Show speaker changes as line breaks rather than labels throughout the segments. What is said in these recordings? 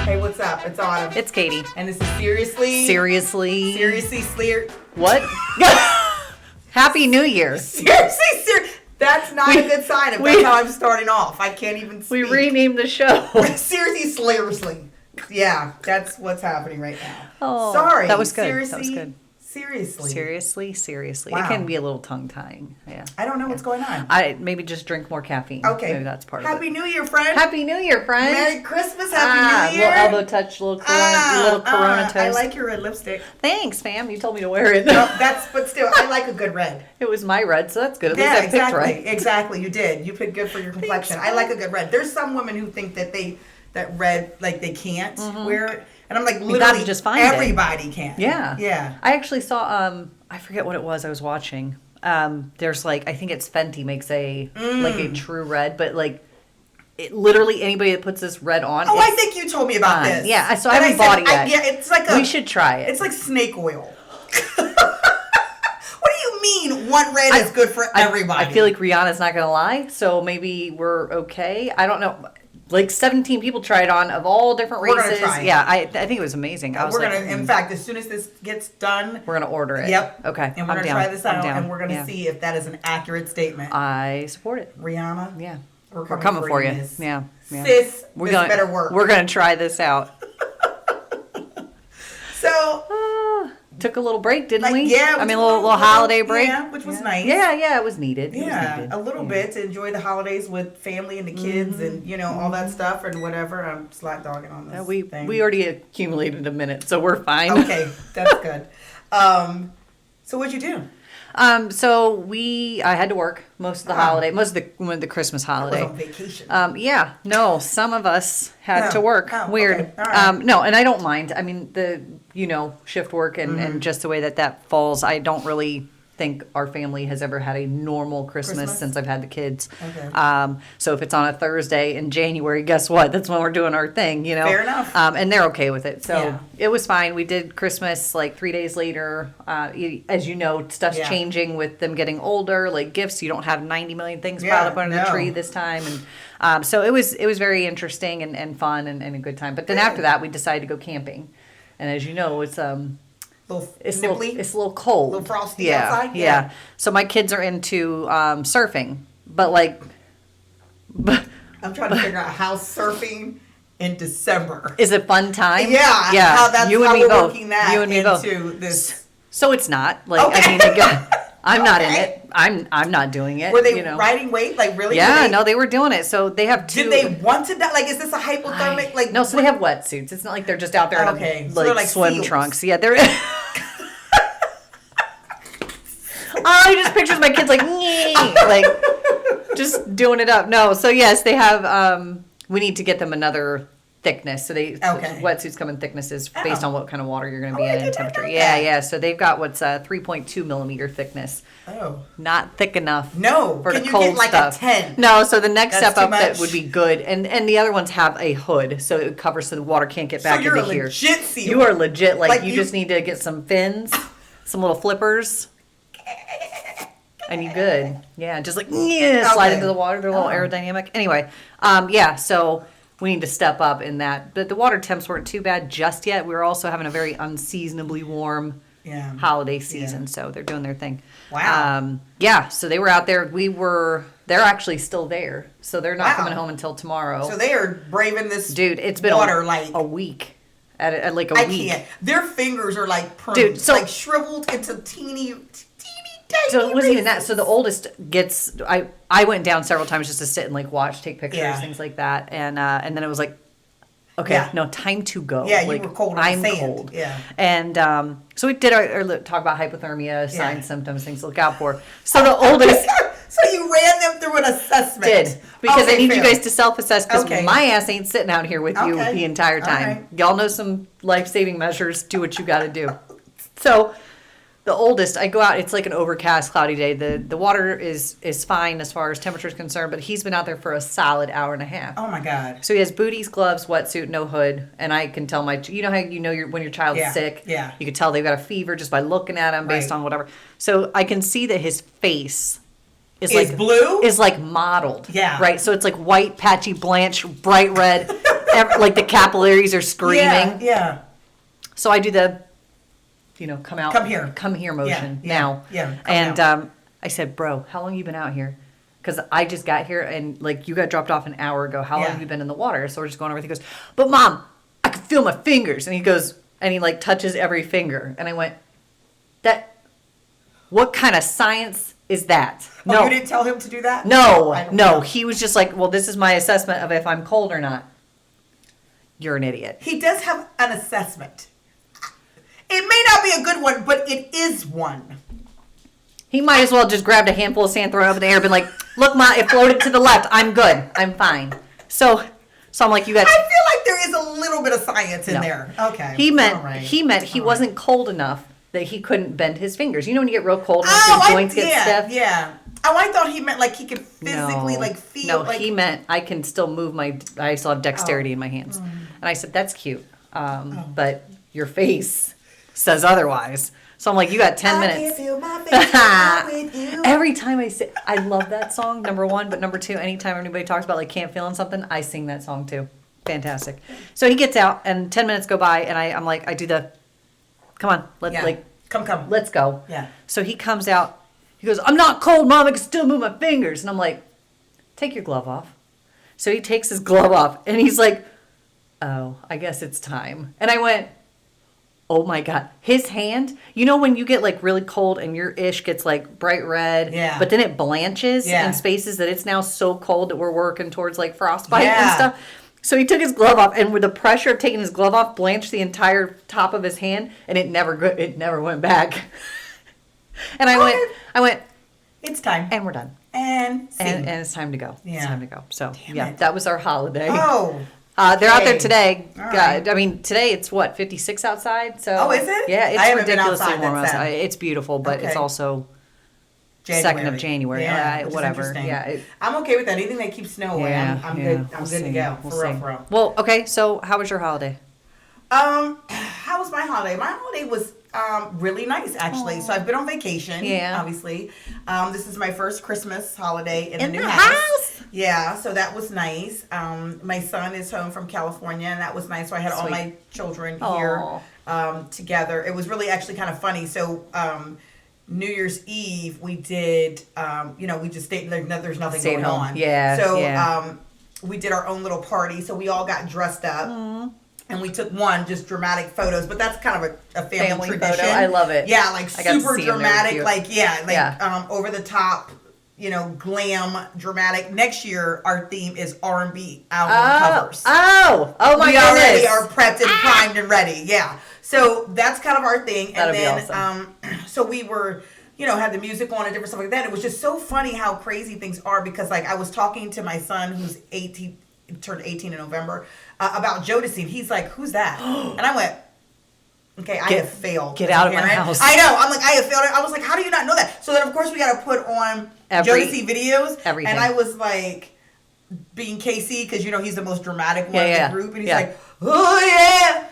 Hey, what's up? It's Autumn.
It's Katie.
And this is Seriously.
Seriously.
Sleer.
What? Happy New Year.
Seriously. That's not a good sign if that's how I'm starting off. I can't even speak.
We renamed the show.
Seriously. Yeah, that's what's happening right now.
Oh,
sorry.
That was good.
Seriously.
That was good.
Seriously.
Wow. It can be a little tongue-tying. Yeah.
I don't know what's going on.
Maybe just drink more caffeine.
Okay.
Maybe that's part of it.
Happy New Year, friend.
Happy New Year, friend.
Merry Christmas. Happy New Year.
Little elbow touch, little Corona toast.
I like your red lipstick.
Thanks, fam. You told me to wear it.
No, but still, I like a good red.
It was my red, so that's good. At least I picked right.
Exactly. You did. You picked good for your complexion.
Thanks,
I like a good red. There's some women who think that that red, like they can't wear it. And I'm like, literally,
just find
everybody can.
Yeah.
Yeah.
I actually saw, I forget what it was I was watching. There's I think it's Fenty makes a true red, but literally anybody that puts this red on.
Oh, I think you told me about this.
Yeah, so I haven't bought it yet.
Yeah, it's like
we should try it.
It's like snake oil. What do you mean one red is good for everybody?
I feel like Rihanna's not going to lie, so maybe we're okay. I don't know. 17 people tried on of all different races.
We're gonna try it.
Yeah, I think it was amazing.
In fact, as soon as this gets done,
we're gonna order it.
Yep.
Okay.
And we're gonna try this out, and we're gonna see if that is an accurate statement.
I support it.
Rihanna.
Yeah.
We're
coming for you.
This.
Yeah.
Sis, this better work.
We're gonna try this out.
So.
Took a little break, didn't we?
Yeah.
I mean, a little holiday break.
Yeah, which was nice.
Yeah, it was needed.
A little bit to enjoy the holidays with family and the kids and, all that stuff and whatever. I'm slack dogging on this thing.
We already accumulated a minute, so we're fine.
Okay, that's good. So what'd you do?
I had to work most of the holiday, most of the Christmas holiday.
I was on vacation.
Some of us had to work.
Oh,
Weird.
Okay. All right.
No, and I don't mind. I mean, shift work and just the way that falls, I don't really think our family has ever had a normal Christmas since I've had the kids.
Okay.
So if it's on a Thursday in January, guess what? That's when we're doing our thing,
Fair enough.
And they're okay with it. So it was fine. We did Christmas 3 days later. As you know, stuff's changing with them getting older. Like gifts, you don't have 90 million things piled up under the tree this time. And so it was very interesting and fun and a good time. But then after that, we decided to go camping. And as you know, it's a little cold.
A little frosty outside?
Yeah. So my kids are into surfing, but
I'm trying to figure out how surfing in December
is a fun time.
Yeah. How we're
both.
working that
you and me
into
both.
this.
So it's not
Okay.
I mean, again, I'm not in it. I'm not doing it.
Were they riding weight? Really?
Yeah, no, they were doing it. So they have two.
Did they want to die? Is this a hypothermic?
No, so they have wetsuits. It's not like they're just out there in
so they're
swim
seals.
trunks. Yeah, they're. I just pictures my kids just doing it up. No, so yes, they have. We need to get them another thickness. So wetsuits come in thicknesses based on what kind of water you're going to be in and temperature. Yeah. So they've got what's 3.2 millimeter thickness.
Oh,
not thick enough.
No,
for
can
the
you
cold
get
stuff.
A 10?
No, so the next
That's
step up
much.
that would be good, and the other ones have a hood, so it covers so the water can't get back into here.
So you're a legit seal.
You are legit. You just need to get some fins, some little flippers. And you good. Yeah, just slide into the water. They're a little aerodynamic. Anyway, so we need to step up in that. But the water temps weren't too bad just yet. We were also having a very unseasonably warm holiday season, so they're doing their thing.
Wow.
So they were out there. They're actually still there. So they're not coming home until tomorrow.
So they are braving this
it's been
water
a week. At a week.
I can't. Their fingers are prunes.
Dude, so
shriveled into teeny
So it wasn't even that. So the oldest gets. I went down several times just to sit and watch, take pictures, things like that, and then it was time to go.
Yeah, you were cold.
I'm
sand.
cold.
Yeah,
and so we did our talk about hypothermia, signs, symptoms, things to look out for. So the oldest.
So you ran them through an assessment.
Because I need you guys to self-assess because my ass ain't sitting out here with you the entire time.
Right.
Y'all know some life-saving measures. Do what you got to do. So. The oldest, I go out, it's an overcast, cloudy day. The water is fine as far as temperature is concerned, but he's been out there for a solid hour and a half.
Oh, my God.
So he has booties, gloves, wetsuit, no hood, and I can tell you know how when your child's sick?
Yeah.
You can tell they've got a fever just by looking at him based on whatever. So I can see that his face is
blue?
Is modeled.
Yeah.
Right? So it's white, patchy, blanched, bright red. like the capillaries are screaming.
Yeah.
So I do the, come here motion now.
Yeah.
And I said, bro, how long you been out here? Because I just got here and like you got dropped off an hour ago. How long have you been in the water? So we're just going over. He goes, but Mom, I can feel my fingers. And he goes, and he like touches every finger. And I went, what kind of science is that?
No. You didn't tell him to do that?
No. He was just like, well, this is my assessment of if I'm cold or not. You're an idiot.
He does have an assessment. It may not be a good one, but it is one.
He might as well just grabbed a handful of sand, thrown it up in the air, and been like, look, Ma, it floated to the left. I'm good. I'm fine. So I'm like, you got.
I feel like there is a little bit of science in there. Okay.
He meant he wasn't cold enough that he couldn't bend his fingers. You know when you get real cold and your joints get stiff?
Yeah. Oh, I thought he meant like he could physically feel.
No, he meant I can still move I still have dexterity in my hands. And I said, that's cute. But your face says otherwise. So I'm like, you got 10 minutes.
Can feel my face with you.
Every time I say, I love that song, number one. But number two, anytime anybody talks about like can't feeling something, I sing that song too. Fantastic. So he gets out and 10 minutes go by and I'm like, I do the, come on,
come.
Let's go.
Yeah.
So he comes out. He goes, I'm not cold, Mom. I can still move my fingers. And I'm like, take your glove off. So he takes his glove off and he's like, oh, I guess it's time. And I went, oh my God. His hand, you know when you get like really cold and your ish gets like bright red, but then it blanches in spaces that it's now so cold that we're working towards like frostbite and stuff. So he took his glove off, and with the pressure of taking his glove off, blanched the entire top of his hand, and it never went back. And I went,
it's time,
and we're done,
and
it's time to go.
Yeah.
It's time to go. So that was our holiday.
Oh,
they're out there today.
Right.
I mean, today it's 56 outside. So
is it?
Yeah, it's ridiculously warm outside.
Then.
It's beautiful, but it's also.
January.
2nd of January.
Yeah,
whatever. Yeah.
I'm okay with that. Anything that keeps snow away, I'm good. I'm good to go. For real.
Well, okay. So, how was your holiday?
How was my holiday? My holiday was really nice, actually. Aww. So I've been on vacation. Yeah. Obviously, this is my first Christmas holiday in the new house. Yeah. So that was nice. My son is home from California, and that was nice. So I had all my children here together. It was really actually kind of funny. So. New Year's Eve, we did, we just stayed, there's nothing going on.
Yeah.
So, we did our own little party. So we all got dressed up. Aww. And we took just dramatic photos, but that's kind of a family tradition.
Photo. I love it.
Yeah, like super dramatic, over the top, glam, dramatic. Next year, our theme is R&B album covers.
Oh my goodness.
We already are prepped and primed and ready. Yeah. So that's kind of our thing.
That'd
and then,
be awesome.
So we were, had the music on and different stuff like that. It was just so funny how crazy things are because, I was talking to my son who's 18, turned 18 in November, about Jodeci. He's like, who's that? And I went, okay, I have failed.
Get out of my house.
I know. I'm like, I have failed. I was like, how do you not know that? So then, of course, we got to put on Jodeci videos.
Everything.
And I was like, being KC, because, he's the most dramatic one in the group. And he's like, oh, yeah.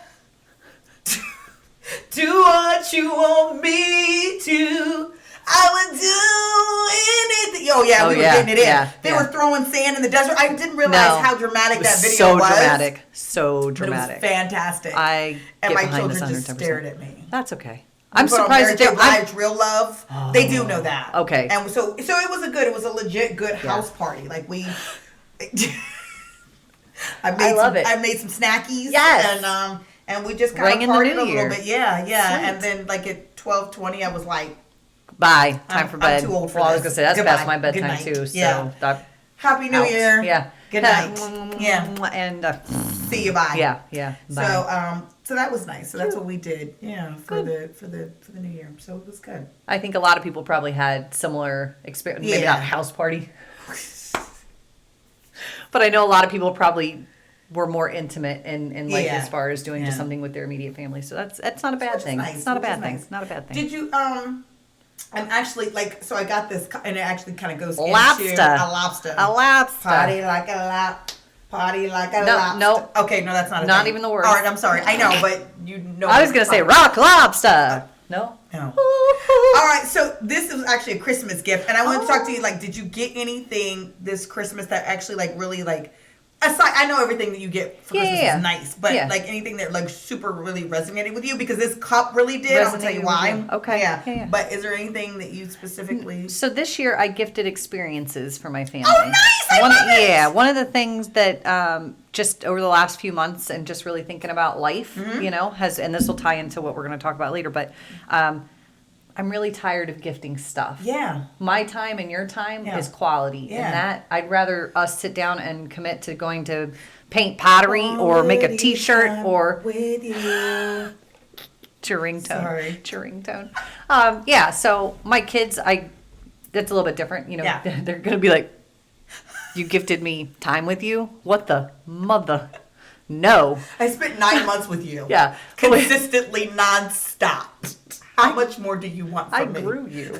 Do what you want me to. I would do anything. We were getting it in.
Yeah,
they were throwing sand in the desert. I didn't realize how dramatic that video was.
So dramatic.
It was fantastic.
And
my children just stared at me.
That's okay. I'm surprised that
Lives, Real Love. They do know that.
Okay.
And so it was a legit good house party. Like we. I love it. I made some snackies.
Yes.
And we just kind of partied a little bit. Yeah. Sweet. And then at 12:20, I was like,
bye. Time for bed.
I'm too old for
this.
I
was going to say, that's past my bedtime too. So
Happy New Year.
Yeah.
Good night. Yeah.
And
see you. Bye.
Yeah. Bye.
So that was nice. So that's what we did. Yeah. For the New Year. So it was good.
I think a lot of people probably had similar experience. Maybe not house party. But I know a lot of people probably were more intimate in life as far as doing just something with their immediate family. So that's not a bad thing.
Nice.
It's not a bad thing. It's not a bad thing.
Did you I'm actually so I got this and it actually kind of goes into
a
lobster.
Party
like a lobster.
No.
Okay, no, that's not
not even the word.
All right, I'm sorry. I know, but
I was going to say rock lobster. No.
All right, so this is actually a Christmas gift, and I wanted to talk to you. Did you get anything this Christmas that actually really aside, I know everything that you get for Christmas is nice, but like anything that like super really resonated with you, because this cup really did. I'll tell you why.
Okay.
Yeah. But is there anything that you specifically?
So this year I gifted experiences for my family.
Oh, nice! I love it.
Yeah, one of the things that just over the last few months and just really thinking about life, you know, and this will tie into what we're going to talk about later, but I'm really tired of gifting stuff.
Yeah.
My time and your time is quality. Yeah. And that, I'd rather us sit down and commit to going to paint pottery or make a t-shirt or...
with you.
Ringtone. Yeah, so my kids, that's a little bit different. You know, they're going to be like, you gifted me time with you? What the mother... No.
I spent 9 months with you.
Yeah.
Consistently, nonstop. How much more do you want from me?
I grew you.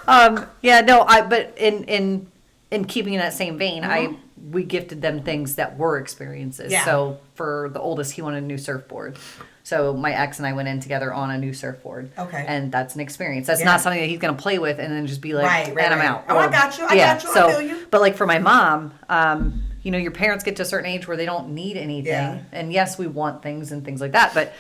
But in keeping in that same vein, we gifted them things that were experiences. Yeah. So for the oldest, he wanted a new surfboard. So my ex and I went in together on a new surfboard. Okay. And that's an experience. That's not something that he's going to play with and then just be like, I'm out.
Oh, I got you. I feel you.
But like for my mom, you know, your parents get to a certain age where they don't need anything. Yeah. And yes, we want things and things like that. But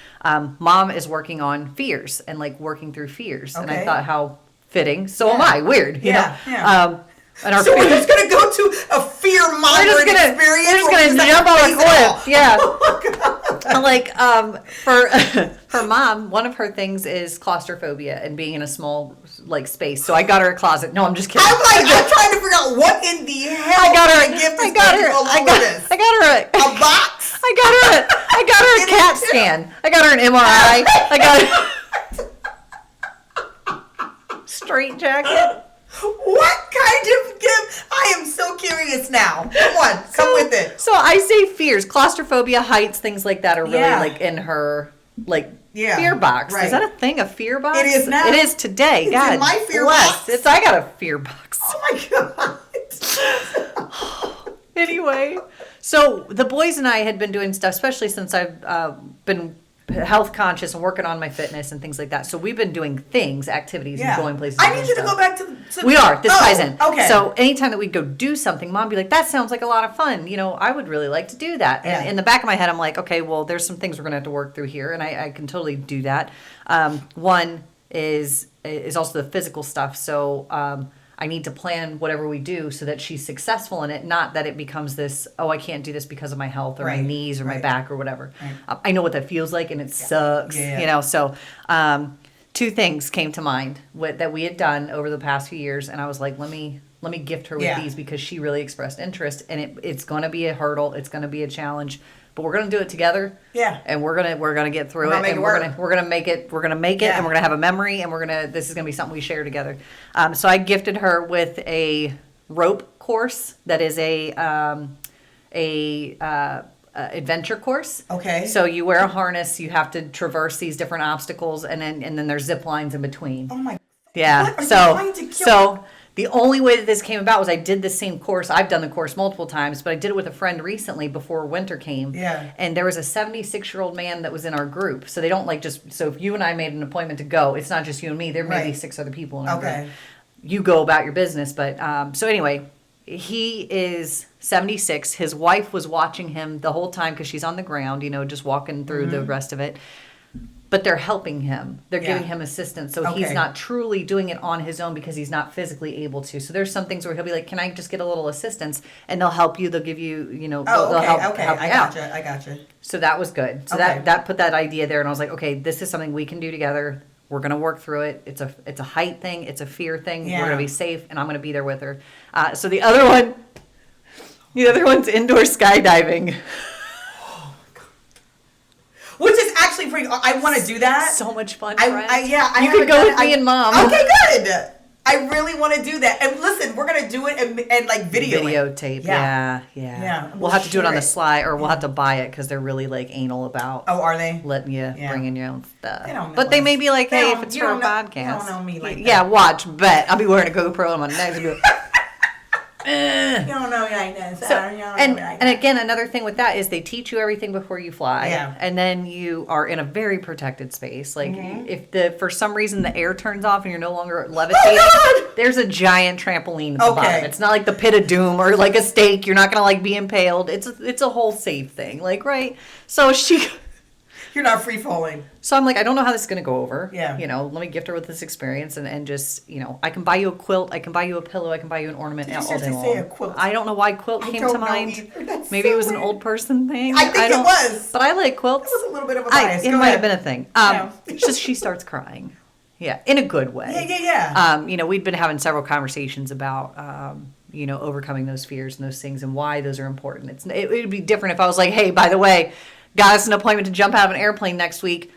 mom is working on fears and like working through fears. Okay. And I thought how fitting. So am I. Weird. You know? Yeah.
So we're just going to go to a fear-mongering experience?
We're just going to jump on a cliff. Yeah. Oh, God. Like, for mom, one of her things is claustrophobia and being in a small, like, space. So I got her a closet. No, I'm just kidding.
I'm trying to figure out what in the hell I got her a box.
I got her a CAT scan. I got her an MRI. I got her straight jacket.
What kind of gift? I am so curious now. Come with it.
So I say fears, claustrophobia, heights, things like that are really like in her fear box. Right. Is that a thing? A fear box?
It is now.
It is today.
It's in my fear box.
I got a fear box.
Oh my God.
Anyway, so the boys and I had been doing stuff, especially since I've been health conscious and working on my fitness and things like that. So we've been doing activities and going places.
I need you to go back to
we are. This ties in. Okay. So anytime that we go do something, mom would be like, that sounds like a lot of fun. You know, I would really like to do that. And in the back of my head, I'm like, okay, well, there's some things we're going to have to work through here. And I can totally do that. One is also the physical stuff. So, I need to plan whatever we do so that she's successful in it, not that it becomes this, I can't do this because of my health or my knees or my back or whatever. Right. I know what that feels like and it sucks, you know. So two things came to mind that we had done over the past few years, and I was like, let me gift her with these because she really expressed interest, and it's going to be a hurdle, it's going to be a challenge. But we're gonna do it together. Yeah. And we're gonna get through it, and we're gonna make it, and we're gonna have a memory, and this is gonna be something we share together. So I gifted her with a rope course that is a adventure course. Okay. So you wear a harness, you have to traverse these different obstacles, and then there's zip lines in between.
Oh my.
Yeah. So the only way that this came about was I did the same course. I've done the course multiple times, but I did it with a friend recently before winter came. Yeah. And there was a 76-year-old man that was in our group. So they don't so if you and I made an appointment to go, it's not just you and me. There may be 6 other people in our group. You go about your business. But so anyway, he is 76. His wife was watching him the whole time because she's on the ground, you know, just walking through the rest of it. But they're helping him. They're giving him assistance. So he's not truly doing it on his own because he's not physically able to. So there's some things where he'll be like, can I just get a little assistance? And they'll help you. They'll give you, they'll help you out.
I gotcha.
So that was good. So that put that idea there. And I was like, okay, this is something we can do together. We're going to work through it. It's a height thing. It's a fear thing. Yeah. We're going to be safe. And I'm going to be there with her. So the other one's indoor skydiving.
Which is actually pretty. I want to do that.
So much fun.
You
could go with me and mom.
Okay, good. I really want to do that. And listen, we're gonna do it and like
videotape. Yeah. We'll have to do it on the sly, or we'll have to buy it because they're really like anal about.
Oh, are they?
Letting you bring in your own stuff. But they may be like, hey, if it's for a podcast.
You don't know me like that.
Yeah, watch, bet I'll be wearing a GoPro on my neck.
You don't know lightness.
And again, another thing with that is they teach you everything before you fly.
Yeah.
And then you are in a very protected space. Like if for some reason the air turns off and you're no longer levitating, there's a giant trampoline at the bottom. It's not like the pit of doom or like a stake. You're not gonna like be impaled. It's a whole safe thing. Like, right. So
you're not free falling.
So I'm like, I don't know how this is going to go over.
Yeah.
You know, let me gift her with this experience and just, you know, I can buy you a quilt. I can buy you a pillow. I can buy you an ornament all day long.
Say a quilt?
I don't know why quilt came to mind. Maybe it was an old person thing.
I think it was.
But I like quilts.
It was a little bit of a bias.
It might have been a thing. It's just she starts crying. Yeah. In a good way.
Yeah.
You know, we'd been having several conversations about, you know, overcoming those fears and those things and why those are important. It would be different if I was like, hey, by the way, got us an appointment to jump out of an airplane next week.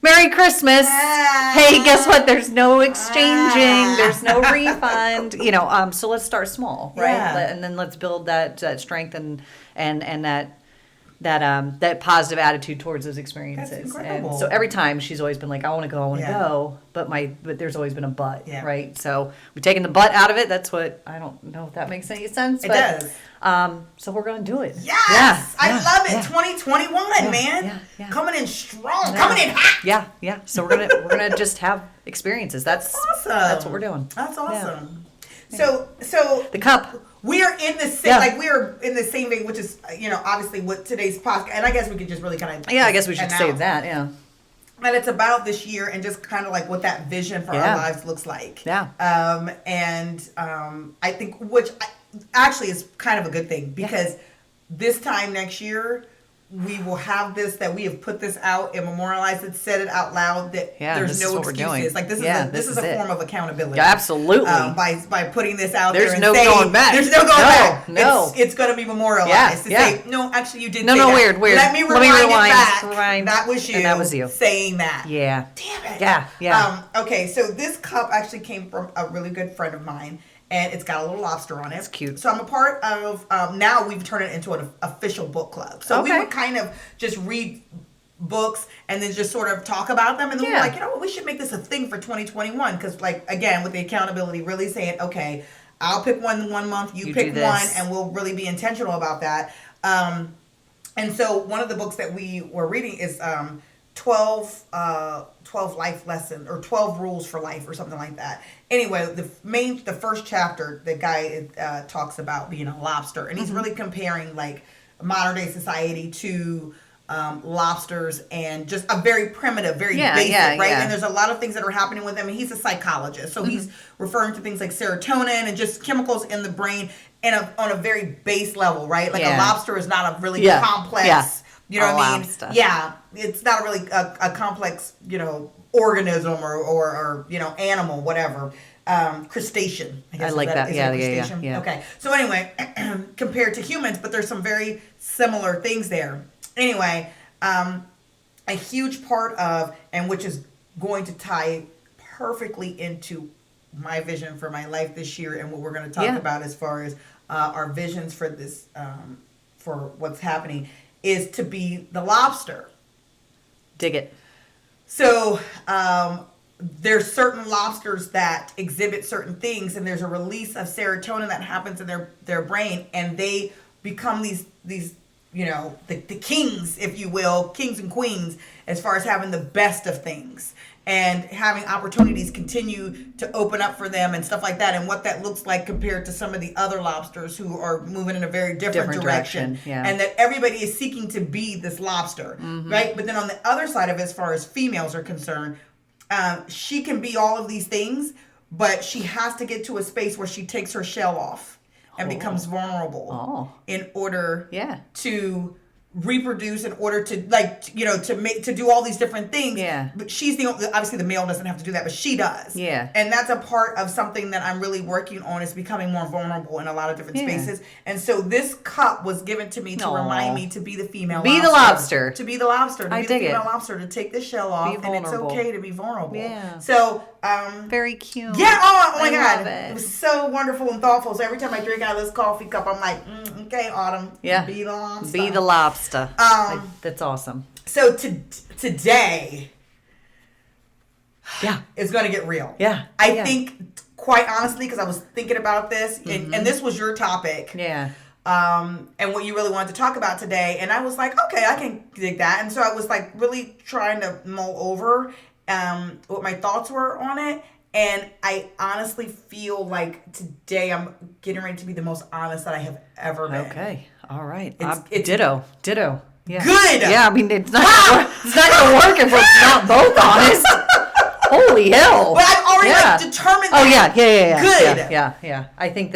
Merry Christmas. Hey, guess what? There's no exchanging. There's no refund. You know, so let's start small, right?
Yeah.
And then let's build that strength and that positive attitude towards those experiences.
That's incredible.
And so every time she's always been like, I want to go, but there's always been a but, right? So we've taken the but out of it. That's what, I don't know if that makes any sense.
It does.
So we're going to do it.
Yes! I love it. 2021, man. Yeah. Coming in strong. Coming in hot.
Yeah. So we're gonna just have experiences. That's
awesome.
That's what we're doing.
That's awesome. Yeah. So
the cup.
We are in the same, we are in the same vein, which is, you know, obviously what today's podcast, and I guess we could just really kind of.
Yeah, I guess we should say that, yeah.
And it's about this year and just kind of like what that vision for our lives looks like.
Yeah.
I think, which actually is kind of a good thing because this time next year, we will have this, that we have put this out and memorialized it, said it out loud, that there's no excuses. Like this is a form of accountability.
Yeah, absolutely.
By putting this out
there's
there and
no
saying,
going back.
There's no going back.
No.
It's going to be memorialized to say, no, actually you did say that.
No, weird.
Let me rewind it back. That was you.
And that was you.
Saying that.
Yeah.
Damn it.
Yeah.
Okay, so this cup actually came from a really good friend of mine. And it's got a little lobster on it.
It's cute.
So I'm a part of, now we've turned it into an official book club. So we would kind of just read books and then just sort of talk about them. And then we're like, you know what, we should make this a thing for 2021. Because, like, again, with the accountability, really saying, okay, I'll pick one month, you pick one, and we'll really be intentional about that. And so one of the books that we were reading is 12 life lessons or 12 rules for life or something like that. Anyway, the first chapter, the guy talks about being a lobster, and he's really comparing like modern day society to lobsters and just a very primitive, very basic, right? And there's a lot of things that are happening with him, and he's a psychologist, so he's referring to things like serotonin and just chemicals in the brain on a very base level, right? Like a lobster is not a really complex, you know what I mean? Yeah, it's not really a complex, you know, organism or you know, animal, whatever. Crustacean. I guess
I like that. Yeah.
Okay. So anyway, compared to humans, but there's some very similar things there. Anyway, a huge part of, and which is going to tie perfectly into my vision for my life this year and what we're going to talk about as far as our visions for this, for what's happening, is to be the lobster.
Dig it.
So, there's certain lobsters that exhibit certain things, and there's a release of serotonin that happens in their brain, and they become these you know, the kings, if you will, kings and queens, as far as having the best of things and having opportunities continue to open up for them and stuff like that, and what that looks like compared to some of the other lobsters who are moving in a very different direction. And that everybody is seeking to be this lobster, right? But then on the other side of it, as far as females are concerned, she can be all of these things, but she has to get to a space where she takes her shell off and becomes vulnerable in order to reproduce, in order to, like, you know, to do all these different things. But she's obviously the male doesn't have to do that, but she does. And that's a part of something that I'm really working on, is becoming more vulnerable in a lot of different spaces. And so this cup was given to me to remind me to be the female lobster.
Be the lobster.
To be the lobster. To
I
be
dig
the female
it.
lobster, to take the shell off. And it's okay to be vulnerable.
So,
So,
very cute.
yeah, oh my God.
Love it.
It was so wonderful and thoughtful. So every time I drink out of this coffee cup, I'm like, okay, Autumn. Be the lobster.
Be the lobster. That's awesome.
So today is going to get real. I think quite honestly, because I was thinking about this, and this was your topic.
Yeah.
And what you really wanted to talk about today. And I was like, okay, I can dig that. And so I was like really trying to mull over what my thoughts were on it. And I honestly feel like today I'm getting ready to be the most honest that I have ever been.
Okay. All right. It's ditto. Yeah.
Good.
Yeah, I mean, it's not going to work if we're not both honest. Holy hell.
But I've already like determined that.
Oh, yeah.
Good.
Yeah. I think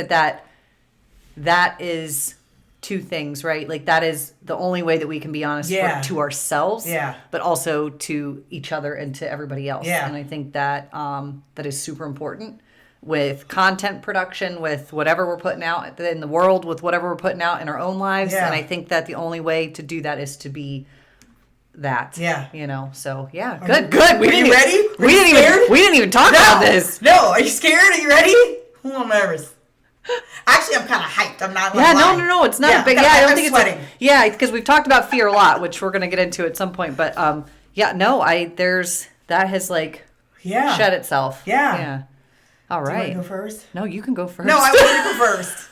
that is two things, right? Like that is the only way that we can be honest to ourselves, but also to each other and to everybody else.
Yeah.
And I think that that is super important with content production, with whatever we're putting out in the world, with whatever we're putting out in our own lives.
Yeah.
And I think that the only way to do that is to be that.
Yeah.
You know, so yeah. Good.
Are you ready?
We didn't even talk about this.
No, are you scared? Are you ready? I'm nervous. Actually, I'm kind of hyped. I'm not.
Yeah, no, it's not. But I don't think
sweating.
It's because we've talked about fear a lot, which we're going to get into at some point. But that has like shed itself.
Yeah.
All right.
Do you want to go first?
No, you can go first.
No, I want you to go first.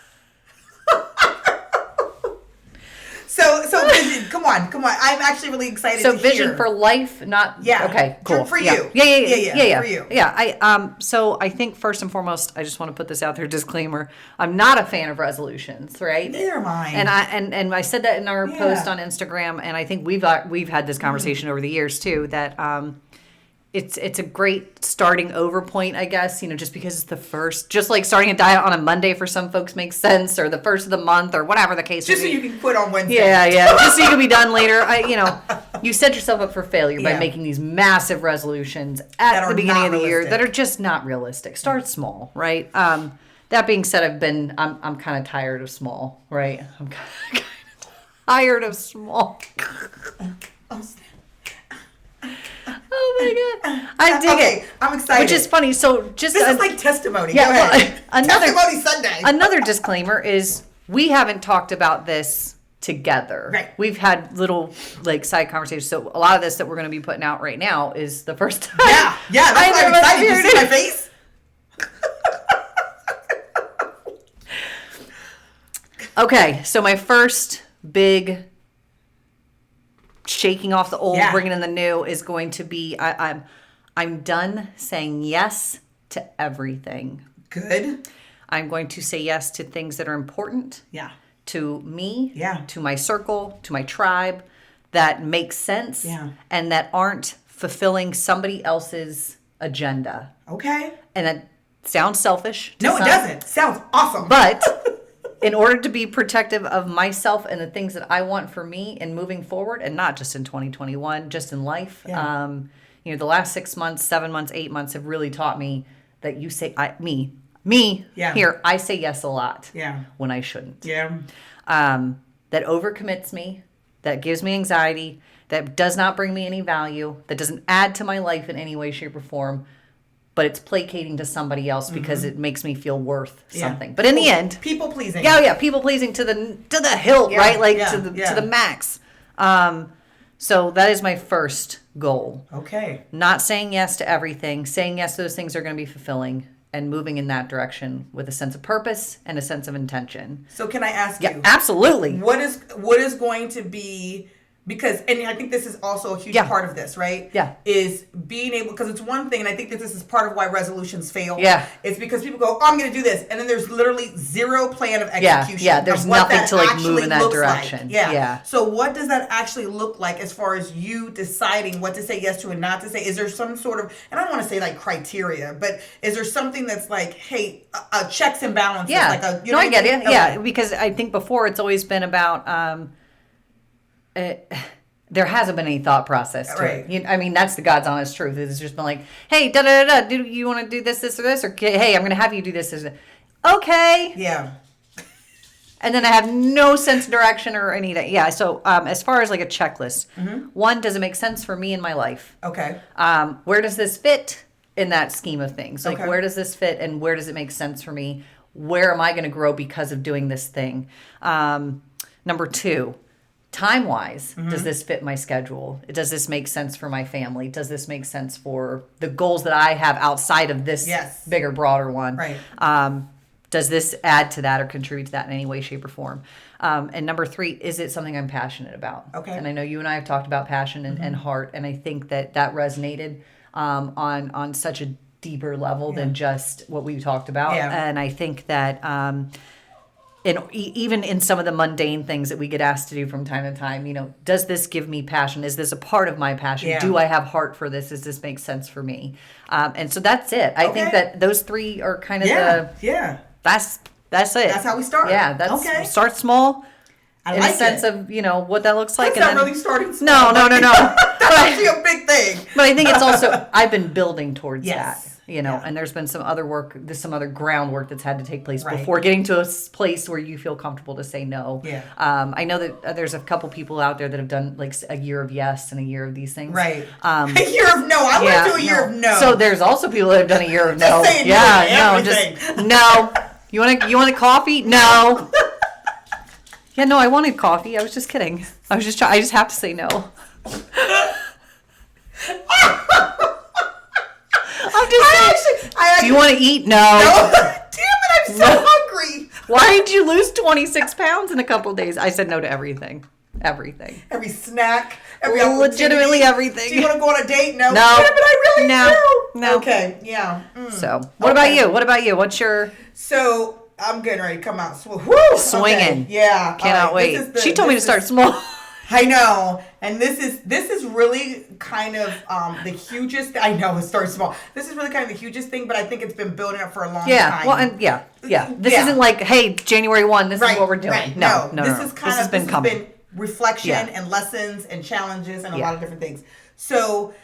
So vision. Come on. I'm actually really excited.
So vision for life, not Okay, cool.
For you.
Yeah.
For you.
Yeah. So I think first and foremost, I just want to put this out there, disclaimer. I'm not a fan of resolutions, right?
Neither am I.
And I said that in our post on Instagram, and I think we've had this conversation over the years too. That it's a great starting over point, I guess, just because it's the first, just like starting a diet on a Monday for some folks makes sense, or the first of the month, or whatever the case
just
may be.
So you can quit on Wednesday.
Yeah, just so you can be done later. You set yourself up for failure by making these massive resolutions at the beginning of the year that are just not realistic. Start small, right? That being said, I'm kind of tired of small, right? I'm kind of tired of small. Oh my God. I dig it.
I'm excited.
Which is funny. So this
is like testimony.
Yeah,
Go ahead. Testimony Sunday.
Another disclaimer is we haven't talked about this together.
Right.
We've had little like side conversations. So a lot of this that we're going to be putting out right now is the first time.
Yeah. That's why I'm excited. You see my face?
Okay. So my first big shaking off the old, bringing in the new is going to be I'm done saying yes to everything.
Good.
I'm going to say yes to things that are important.
Yeah.
To me.
Yeah.
To my circle, to my tribe, that make sense.
Yeah.
And that aren't fulfilling somebody else's agenda.
Okay.
And that sounds selfish.
No, it doesn't. Sounds awesome.
But in order to be protective of myself and the things that I want for me and moving forward, and not just in 2021, just in life, the last 6 months, 7 months, 8 months have really taught me that you say, here, I say yes a lot when I shouldn't.
Yeah.
That overcommits me, that gives me anxiety, that does not bring me any value, that doesn't add to my life in any way, shape, or form. But it's placating to somebody else because it makes me feel worth something. But in the end,
people pleasing.
Yeah, people pleasing to the hilt, right? Like to the max. So that is my first goal.
Okay.
Not saying yes to everything, saying yes to those things are going to be fulfilling, and moving in that direction with a sense of purpose and a sense of intention.
So can I ask you?
Yeah, absolutely.
What is going to be? Because, and I think this is also a huge part of this, right?
Yeah.
Is being able, because it's one thing, and I think that this is part of why resolutions fail.
Yeah.
It's because people go, I'm going to do this. And then there's literally zero plan of execution.
Yeah, there's nothing to like move in that direction.
Like. Yeah. So what does that actually look like as far as you deciding what to say yes to and not to say? Is there some sort of, and I don't want to say like criteria, but is there something that's like, hey, checks and balances?
Yeah.
Like a,
I get it. Okay. Yeah, because I think before it's always been about, there hasn't been any thought process to it. I mean, that's the God's honest truth. It's just been like, hey, do you want to do this, or this? Or, hey, I'm going to have you do this. Okay.
Yeah.
And then I have no sense of direction or anything. Yeah, so as far as like a checklist, one, does it make sense for me in my life?
Okay.
Where does this fit in that scheme of things? Like, where does this fit and where does it make sense for me? Where am I going to grow because of doing this thing? Number two, time-wise, does this fit my schedule? Does this make sense for my family? Does this make sense for the goals that I have outside of this bigger, broader one?
Right.
Does this add to that or contribute to that in any way, shape, or form? And number 3, is it something I'm passionate about?
Okay.
And I know you and I have talked about passion and heart, and I think that resonated on such a deeper level than just what we talked about.
Yeah.
And I think that even in some of the mundane things that we get asked to do from time to time, does this give me passion? Is this a part of my passion?
Yeah.
Do I have heart for this? Does this make sense for me? And so that's it. I think that those 3 are kind of that's it.
That's how we start.
Yeah, that's start small. In a sense of, what that looks like.
That's not really starting small.
No.
That's actually a big thing.
But I think it's also, I've been building towards that.
Yeah.
And there's been some other groundwork that's had to take place before getting to a place where you feel comfortable to say no.
Yeah.
I know that there's a couple people out there that have done like a year of yes and a year of these things.
Right. A year of no. I went to a year of no.
So there's also people that have done a year of no.
Just saying
no. You want a coffee? No. Yeah, no, I wanted coffee. I was just kidding. I just have to say no. I'm just saying. Do you want to eat? No.
Damn it, I'm so hungry.
Why did you lose 26 pounds in a couple of days? I said no to everything. Everything.
Every snack.
Legitimately everything.
Do you want to go on a date? No.
No.
Damn it, I really do.
No.
Okay, yeah.
So, what about you? What's your...
So, I'm getting ready to come out swinging.
Okay.
Yeah.
Cannot wait. She told me to start small.
I know. And this is really kind of the hugest. I know it starts small. This is really kind of the hugest thing, but I think it's been building up for a long time.
Well, and this isn't like, hey, January 1, this is what we're doing.
Right.
No.
This has been reflection and lessons and challenges and a lot of different things. So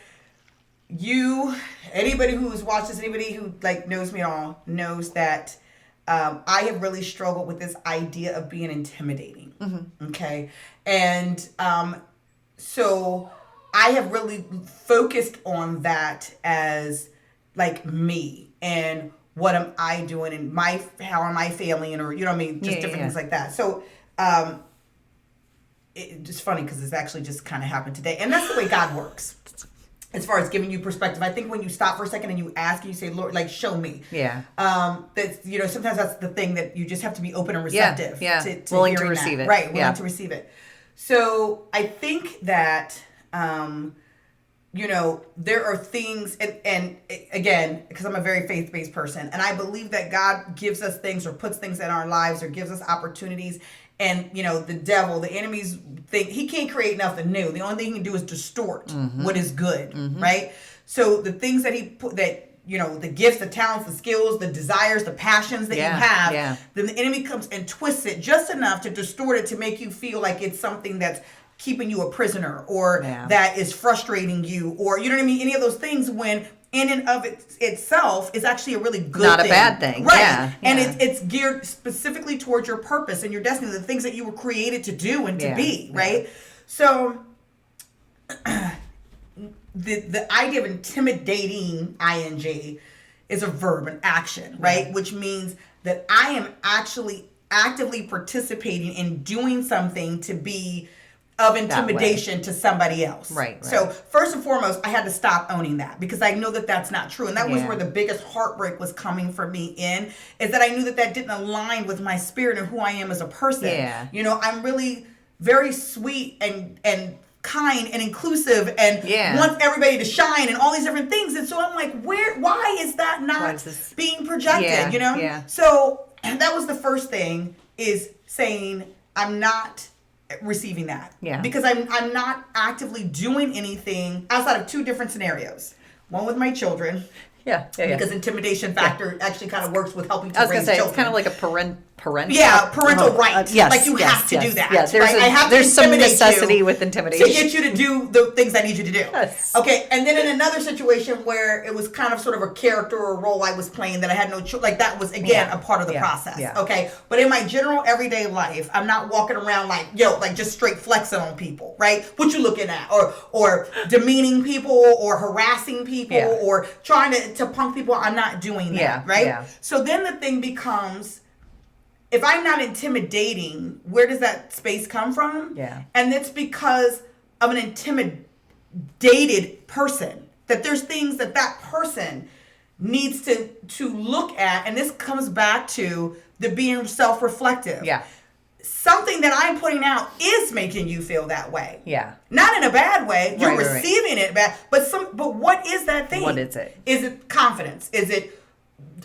anybody who's watched this, anybody who knows me at all knows that I have really struggled with this idea of being intimidating. Mm-hmm. Okay. And so I have really focused on that as me and what am I doing and how am I failing or, different things like that. So it's just funny because it's actually just kind of happened today. And that's the way God works. As far as giving you perspective, I think when you stop for a second and you ask and you say, Lord, show me.
Yeah.
That's, sometimes that's the thing that you just have to be open and receptive.
Yeah.
To
willing to receive it.
Right. Willing to receive it. So I think that, there are things, and again, because I'm a very faith-based person, and I believe that God gives us things or puts things in our lives or gives us opportunities. And, the devil, the enemies think he can't create nothing new. The only thing he can do is distort what is good, right? So the things that he put, the gifts, the talents, the skills, the desires, the passions that you have, then the enemy comes and twists it just enough to distort it to make you feel like it's something that's keeping you a prisoner or that is frustrating you or, you know what I mean? Any of those things when in and of itself is actually a really good
Not
thing.
a bad thing.
Right.
Yeah.
And it's geared specifically towards your purpose and your destiny, the things that you were created to do and to be, right? So the idea of intimidating ing is a verb, an action, right? Which means that I am actually actively participating in doing something to be of intimidation to somebody else.
Right.
So first and foremost, I had to stop owning that because I know that that's not true. And that was where the biggest heartbreak was coming for me is that I knew that didn't align with my spirit and who I am as a person. Yeah. I'm really very sweet and kind and inclusive and wants everybody to shine and all these different things. And so I'm like, why is that not being projected,
Yeah.
So that was the first thing is saying I'm not receiving that. Yeah. Because I'm not actively doing anything outside of two different scenarios. One with my children.
Yeah.
Because intimidation factor actually kind of works with helping to raise children.
I was going to say, it's kind of like a parental.
Yeah, parental right.
Yes.
You have to do that.
Yes.
Right?
There's some necessity with intimidation.
To get you to do the things I need you to do.
Yes.
Okay, and then in another situation where it was kind of sort of a character or role I was playing that I had no choice, that was, again, a part of the process. Yeah. Okay, but in my general everyday life, I'm not walking around just straight flexing on people, right? What you looking at? Or demeaning people or harassing people or trying to punk people. I'm not doing that, right? Yeah. So then the thing becomes, if I'm not intimidating, where does that space come from?
Yeah.
And it's because of an intimidated person. That there's things that person needs to look at. And this comes back to the being self-reflective.
Yeah.
Something that I'm putting out is making you feel that way.
Yeah.
Not in a bad way. You're receiving it bad. But what is that thing?
What is it?
Is it confidence? Is it,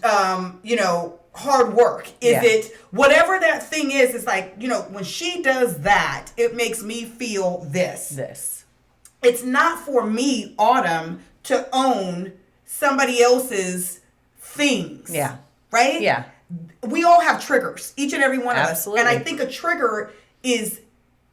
hard work? Is it whatever that thing is? It's like, when she does that, it makes me feel this. It's not for me, Autumn, to own somebody else's things.
Yeah.
Right?
Yeah.
We all have triggers, each and every one of
Absolutely.
us. And I think a trigger is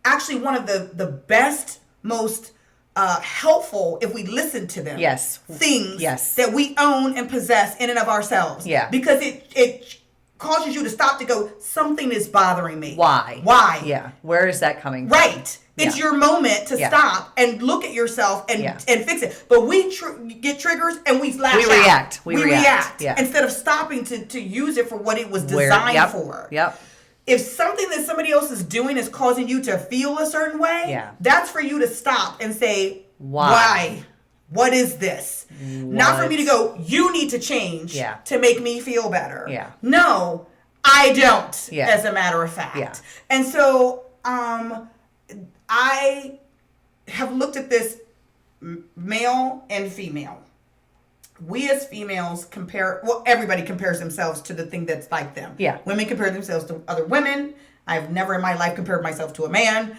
actually one of the best, most helpful, if we listen to them.
Yes.
Things
yes.
that we own and possess in and of ourselves.
Yeah.
Because it causes you to stop to go, something is bothering me.
Why?
Yeah.
Where is that coming from?
Right. It's your moment to stop and look at yourself and fix it. But we get triggers and we lash out.
We react. Yeah.
Instead of stopping to use it for what it was designed for.
Yep.
If something that somebody else is doing is causing you to feel a certain way, that's for you to stop and say, why? What is this? Not for me to go, you need to change to make me feel better.
Yeah.
No, I don't, as a matter of fact.
Yeah.
And so I have looked at this male and female. We as females everybody compares themselves to the thing that's like them.
Yeah.
Women compare themselves to other women. I've never in my life compared myself to a man.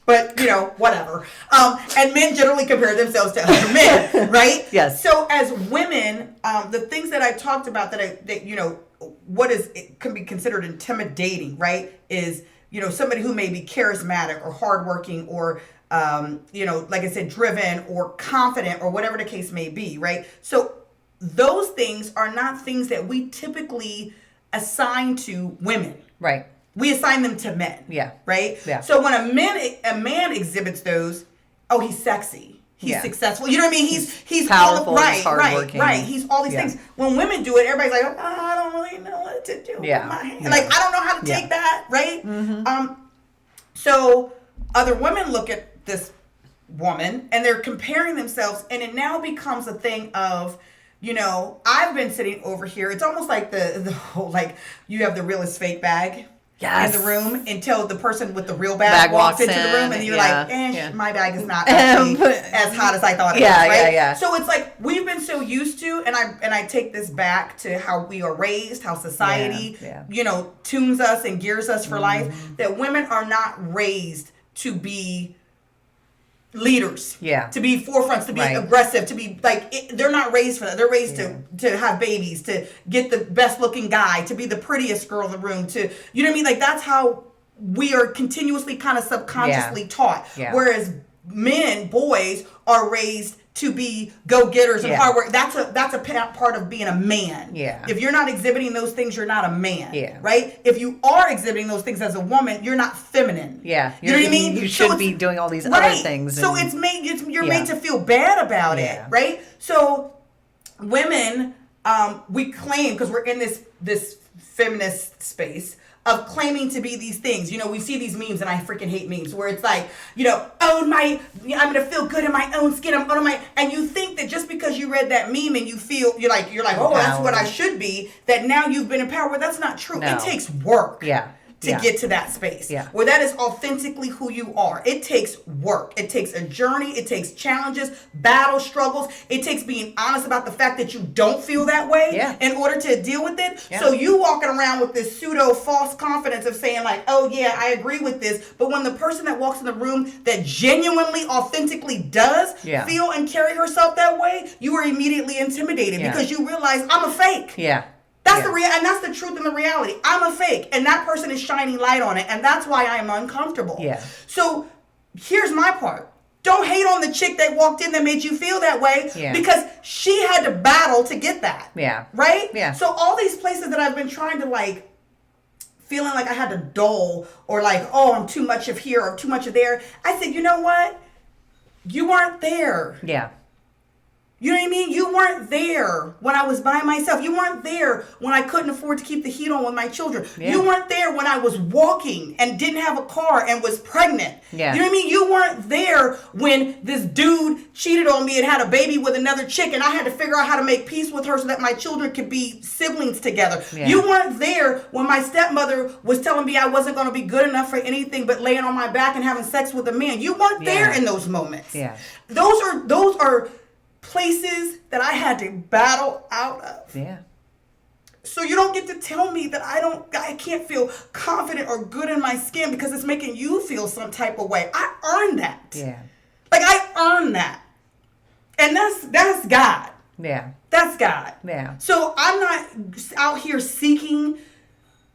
But, whatever. And men generally compare themselves to other men, right?
Yes.
So as women, the things that I talked about that can be considered intimidating, right, is, somebody who may be charismatic or hardworking or, like I said, driven or confident or whatever the case may be, right? So those things are not things that we typically assign to women.
Right.
We assign them to men.
Yeah.
Right?
Yeah.
So when a man exhibits those, he's sexy. He's successful. You know what I mean? He's
powerful,
he's
hardworking.
Right. He's all these things. When women do it, everybody's like, I don't really know what to do with my hand. Like, I don't know how to take that, right? Mm-hmm. So other women look at this woman and they're comparing themselves, and it now becomes a thing of, I've been sitting over here. It's almost like the whole, like, you have the realest fake bag. In the room until the person with the real bag walks into the room, and you're like, my bag is not actually as hot as I thought it was, right?
Yeah.
So it's like we've been so used to, and I take this back to how we are raised, how society, tunes us and gears us for life, that women are not raised to be leaders, to be forefronts, to be aggressive, to be they're not raised for that. They're raised to have babies, to get the best looking guy, to be the prettiest girl in the room, to, you know what I mean? Like, that's how we are continuously kind of subconsciously taught. Whereas boys are raised to be go-getters and hard work. That's a part of being a man.
Yeah.
If you're not exhibiting those things, you're not a man.
Yeah.
Right? If you are exhibiting those things as a woman, you're not feminine.
Yeah.
You know what I mean?
You should be doing all these other things.
So you're made to feel bad about it, right? So women, we claim, because we're in this feminist space of claiming to be these things. We see these memes, and I freaking hate memes, where it's like, I'm going to feel good in my own skin. And you think that just because you read that meme and you're like, oh, that's what I should be, that now you've been empowered. Well, that's not true.
No.
It takes work. To get to that space where that is authentically who you are. It takes work. It takes a journey. It takes challenges, battle, struggles. It takes being honest about the fact that you don't feel that way in order to deal with it. Yeah. So you walking around with this pseudo false confidence of saying like, oh yeah, I agree with this. But when the person that walks in the room that genuinely, authentically does feel and carry herself that way, you are immediately intimidated because you realize I'm a fake.
Yeah.
That's and that's the truth and the reality. I'm a fake, and that person is shining light on it, and that's why I am uncomfortable.
Yeah.
So here's my part. Don't hate on the chick that walked in that made you feel that way because she had to battle to get that.
Yeah.
Right?
Yeah.
So all these places that I've been trying to feeling like I had to dull or like, oh, I'm too much of here or too much of there. I said, you know what? You weren't there.
Yeah.
You know what I mean? You weren't there when I was by myself. You weren't there when I couldn't afford to keep the heat on with my children. Yeah. You weren't there when I was walking and didn't have a car and was pregnant. Yeah. You know what I mean? You weren't there when this dude cheated on me and had a baby with another chick and I had to figure out how to make peace with her so that my children could be siblings together. Yeah. You weren't there when my stepmother was telling me I wasn't going to be good enough for anything but laying on my back and having sex with a man. You weren't there in those moments. Yeah. Those are places that I had to battle out of. Yeah. So you don't get to tell me that I can't feel confident or good in my skin because it's making you feel some type of way. I earned that. Yeah. Like I earned that. And that's God. Yeah. That's God. Yeah. So I'm not out here seeking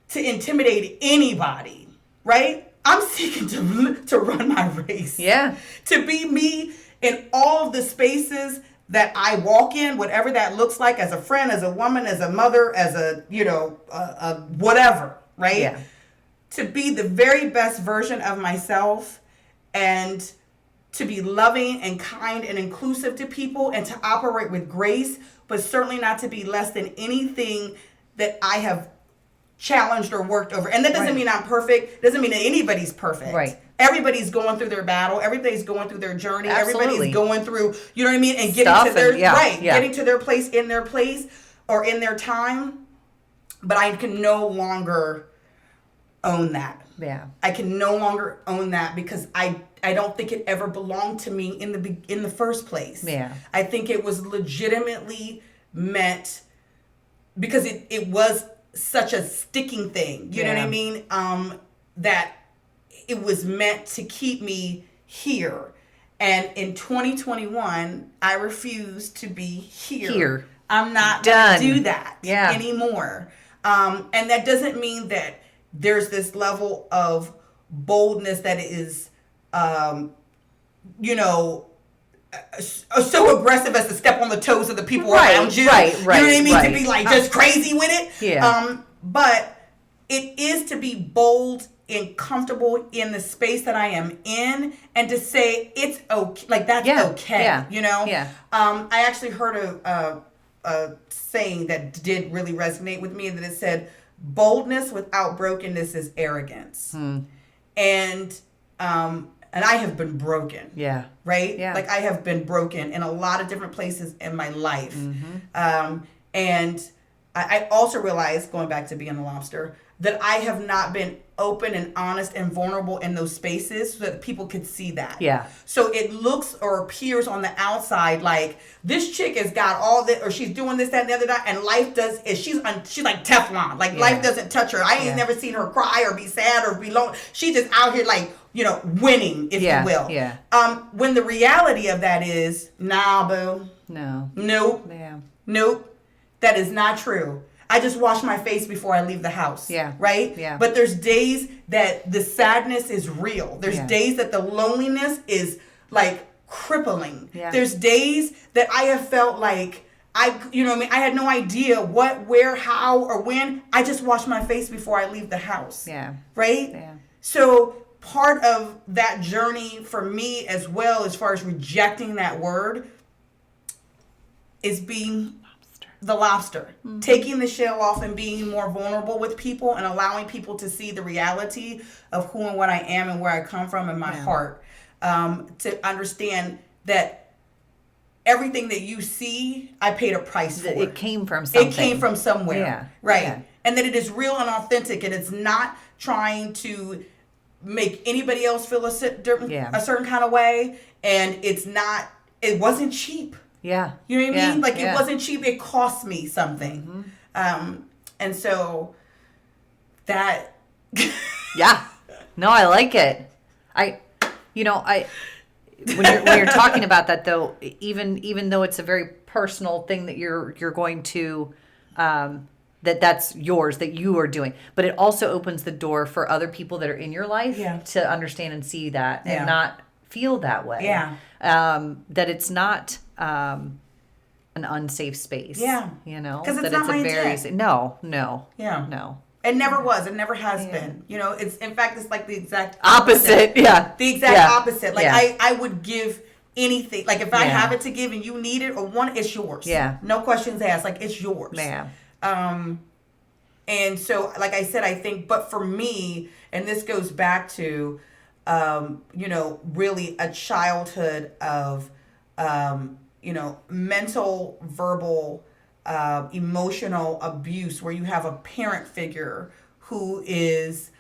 to intimidate anybody, right? I'm seeking to run my race. Yeah. To be me in all of the spaces that I walk in, whatever that looks like, as a friend, as a woman, as a mother, as a whatever, right? Yeah. To be the very best version of myself and to be loving and kind and inclusive to people and to operate with grace, but certainly not to be less than anything that I have challenged or worked over. And that doesn't mean I'm perfect. Doesn't mean that anybody's perfect. Right. Everybody's going through their battle. Everybody's going through their journey. Absolutely. Everybody's going through, you know what I mean? And getting to their, getting to their place in their place or in their time. But I can no longer own that. Yeah. I can no longer own that because I don't think it ever belonged to me in the first place. Yeah. I think it was legitimately meant because it was such a sticking thing. You know what I mean? That it was meant to keep me here. And in 2021, I refuse to be here. I'm not going to do that anymore. And that doesn't mean that there's this level of boldness that is, so aggressive as to step on the toes of the people around you. Right. You know what I mean? To be like just crazy with it. Yeah. But it is to be bold and comfortable in the space that I am in and to say it's okay. Like that's okay. Yeah. You know? Yeah. I actually heard a saying that did really resonate with me, and that it said, boldness without brokenness is arrogance. And I have been broken. Yeah. Right? Yeah. Like I have been broken in a lot of different places in my life. Mm-hmm. And I also realized, going back to being a lobster, that I have not been open and honest and vulnerable in those spaces so that people could see that. Yeah. So it looks or appears on the outside like this chick has got all this, or she's doing this, that, and the other, and life she's like Teflon. Like life doesn't touch her. I ain't never seen her cry or be sad or be lonely. She's just out here like, winning, if you will. Yeah. When the reality of that is, nah, boo. No. Nope. Yeah. Nope. That is not true. I just wash my face before I leave the house. Yeah. Right? Yeah. But there's days that the sadness is real. There's days that the loneliness is like crippling. Yeah. There's days that I have felt like I had no idea what, where, how, or when. I just wash my face before I leave the house. Yeah. Right? Yeah. So part of that journey for me as well, as far as rejecting that word, is being the lobster. Mm-hmm. Taking the shell off and being more vulnerable with people and allowing people to see the reality of who and what I am and where I come from in my heart. To understand that everything that you see, I paid a price for.
It came from something.
It came from somewhere. Yeah. Right. Yeah. And that it is real and authentic, and it's not trying to make anybody else feel a certain kind of way. And it wasn't cheap. Yeah. You know what I mean? Like it wasn't cheap. It cost me something. Mm-hmm. And so that.
Yeah. No, I like it. When you're talking about that though, even though it's a very personal thing that you're going to, that's yours, that you are doing, but it also opens the door for other people that are in your life to understand and see that and not feel that way. Yeah. That it's not an unsafe space. Yeah.
Because it's not my intent.
No.
Yeah. No. It never was. It never has been. It's like the exact
opposite. Yeah.
The exact opposite. Like I would give anything. Like if I have it to give and you need it or want it, it's yours.
Yeah.
No questions asked. Like it's yours.
Yeah.
And so, like I said, I think, but for me, and this goes back to, really a childhood of, mental, verbal, emotional abuse where you have a parent figure who is,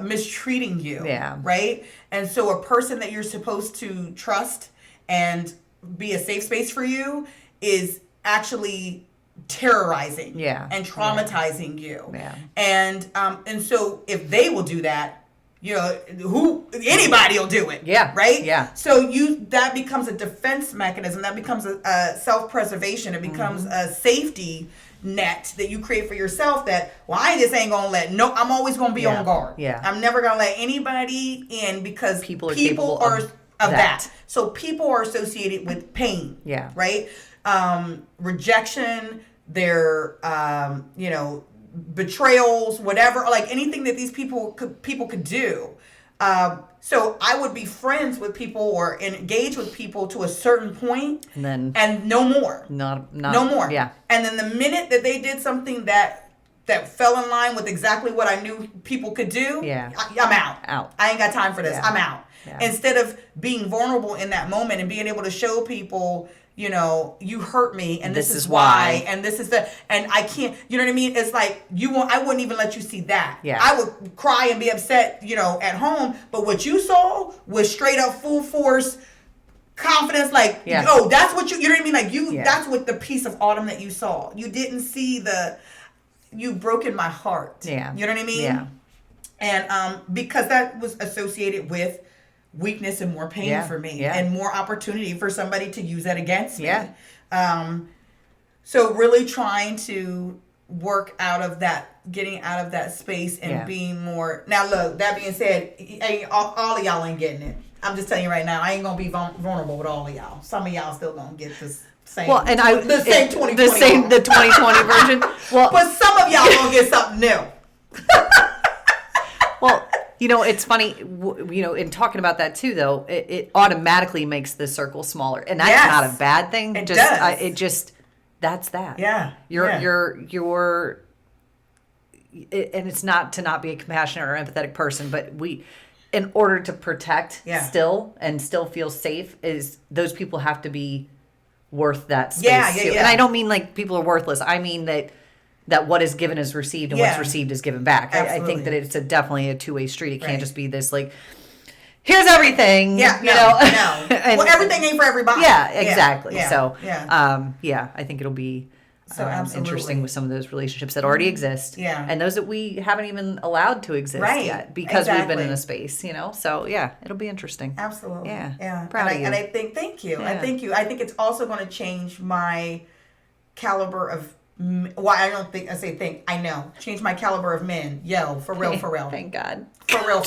mistreating you.
Yeah.
Right? And so a person that you're supposed to trust and be a safe space for you is actually terrorizing and traumatizing you.
Yeah.
And so if they will do that, anybody will do it.
Yeah.
Right?
Yeah.
So that becomes a defense mechanism, that becomes a self-preservation, it becomes a safety net that you create for yourself that, I just ain't gonna I'm always gonna be on guard.
Yeah.
I'm never gonna let anybody in because
people are
of that. So people are associated with pain.
Yeah.
Right? Rejection, their betrayals, whatever, like anything that these people could do. So I would be friends with people or engage with people to a certain point, and no more.
No
more.
Yeah.
And then the minute that they did something that fell in line with exactly what I knew people could do, I'm out. I ain't got time for this. I'm out. Yeah. Instead of being vulnerable in that moment and being able to show people, you hurt me and this is why, and this is and I can't, you know what I mean? It's like I wouldn't even let you see that.
Yeah.
I would cry and be upset, at home, but what you saw was straight up full force confidence, like, that's what you know what I mean? Like that's what the piece of Autumn that you saw. You didn't see you've broken my heart.
Yeah.
You know what I mean?
Yeah.
And because that was associated with weakness and more pain for me and more opportunity for somebody to use that against me. So really trying to work out of that, getting out of that space and being more. Now look, that being said, all of y'all ain't getting it. I'm just telling you right now, I ain't gonna be vulnerable with all of y'all. Some of y'all still gonna get this same.
Well, and
the same 2020.
The 2020 version. Well,
but some of y'all gonna get something new.
Well, it's funny, in talking about that too, though, it automatically makes the circle smaller. And that's not a bad thing.
It does.
That's that.
Yeah.
You're, and it's not to not be a compassionate or empathetic person, but in order to protect still feel safe, is those people have to be worth that space too. And I don't mean like people are worthless. I mean that what is given is received and what's received is given back. I think that it's definitely a two-way street. It can't just be this like, here's everything.
Yeah, no. Well, everything ain't for everybody.
Yeah, exactly.
Yeah,
so, I think it'll be interesting with some of those relationships that already exist.
Yeah.
And those that we haven't even allowed to exist yet because we've been in a space, So, it'll be interesting.
Absolutely. Yeah.
Proud of you.
And I think, thank you.
Yeah.
I think it's also going to change my caliber of change my caliber of men. Yo, for real.
Thank God.
For real.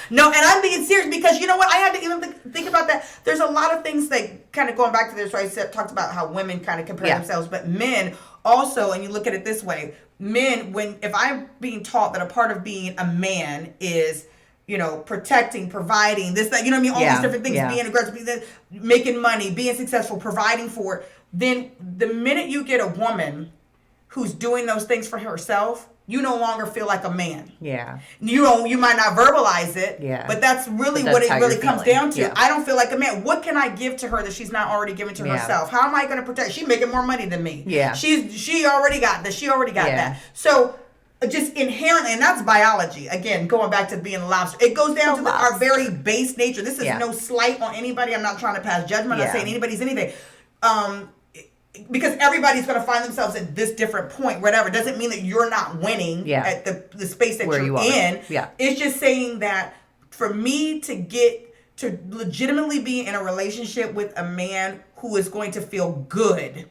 No, and I'm being serious because you know what? I had to even think about that. There's a lot of things that kind of going back to this, where I talked about how women kind of compare themselves, but men also, and you look at it this way, men, if I'm being taught that a part of being a man is, protecting, providing, this, that, you know what I mean? All these different things, being aggressive, making money, being successful, providing for, then the minute you get a woman who's doing those things for herself, you no longer feel like a man.
Yeah.
You might not verbalize it.
Yeah.
But that's really what it really comes down to.
Yeah.
I don't feel like a man. What can I give to her that she's not already giving to herself? How am I going to protect? She's making more money than me.
Yeah.
She already got this. She already got that. So just inherently, and that's biology. Again, going back to being a lobster. It goes down to our very base nature. This is no slight on anybody. I'm not trying to pass judgment. I'm not saying anybody's anything. Because everybody's going to find themselves at this different point, whatever. Doesn't mean that you're not winning at the space that you're in.
Yeah.
It's just saying that for me to get to legitimately be in a relationship with a man who is going to feel good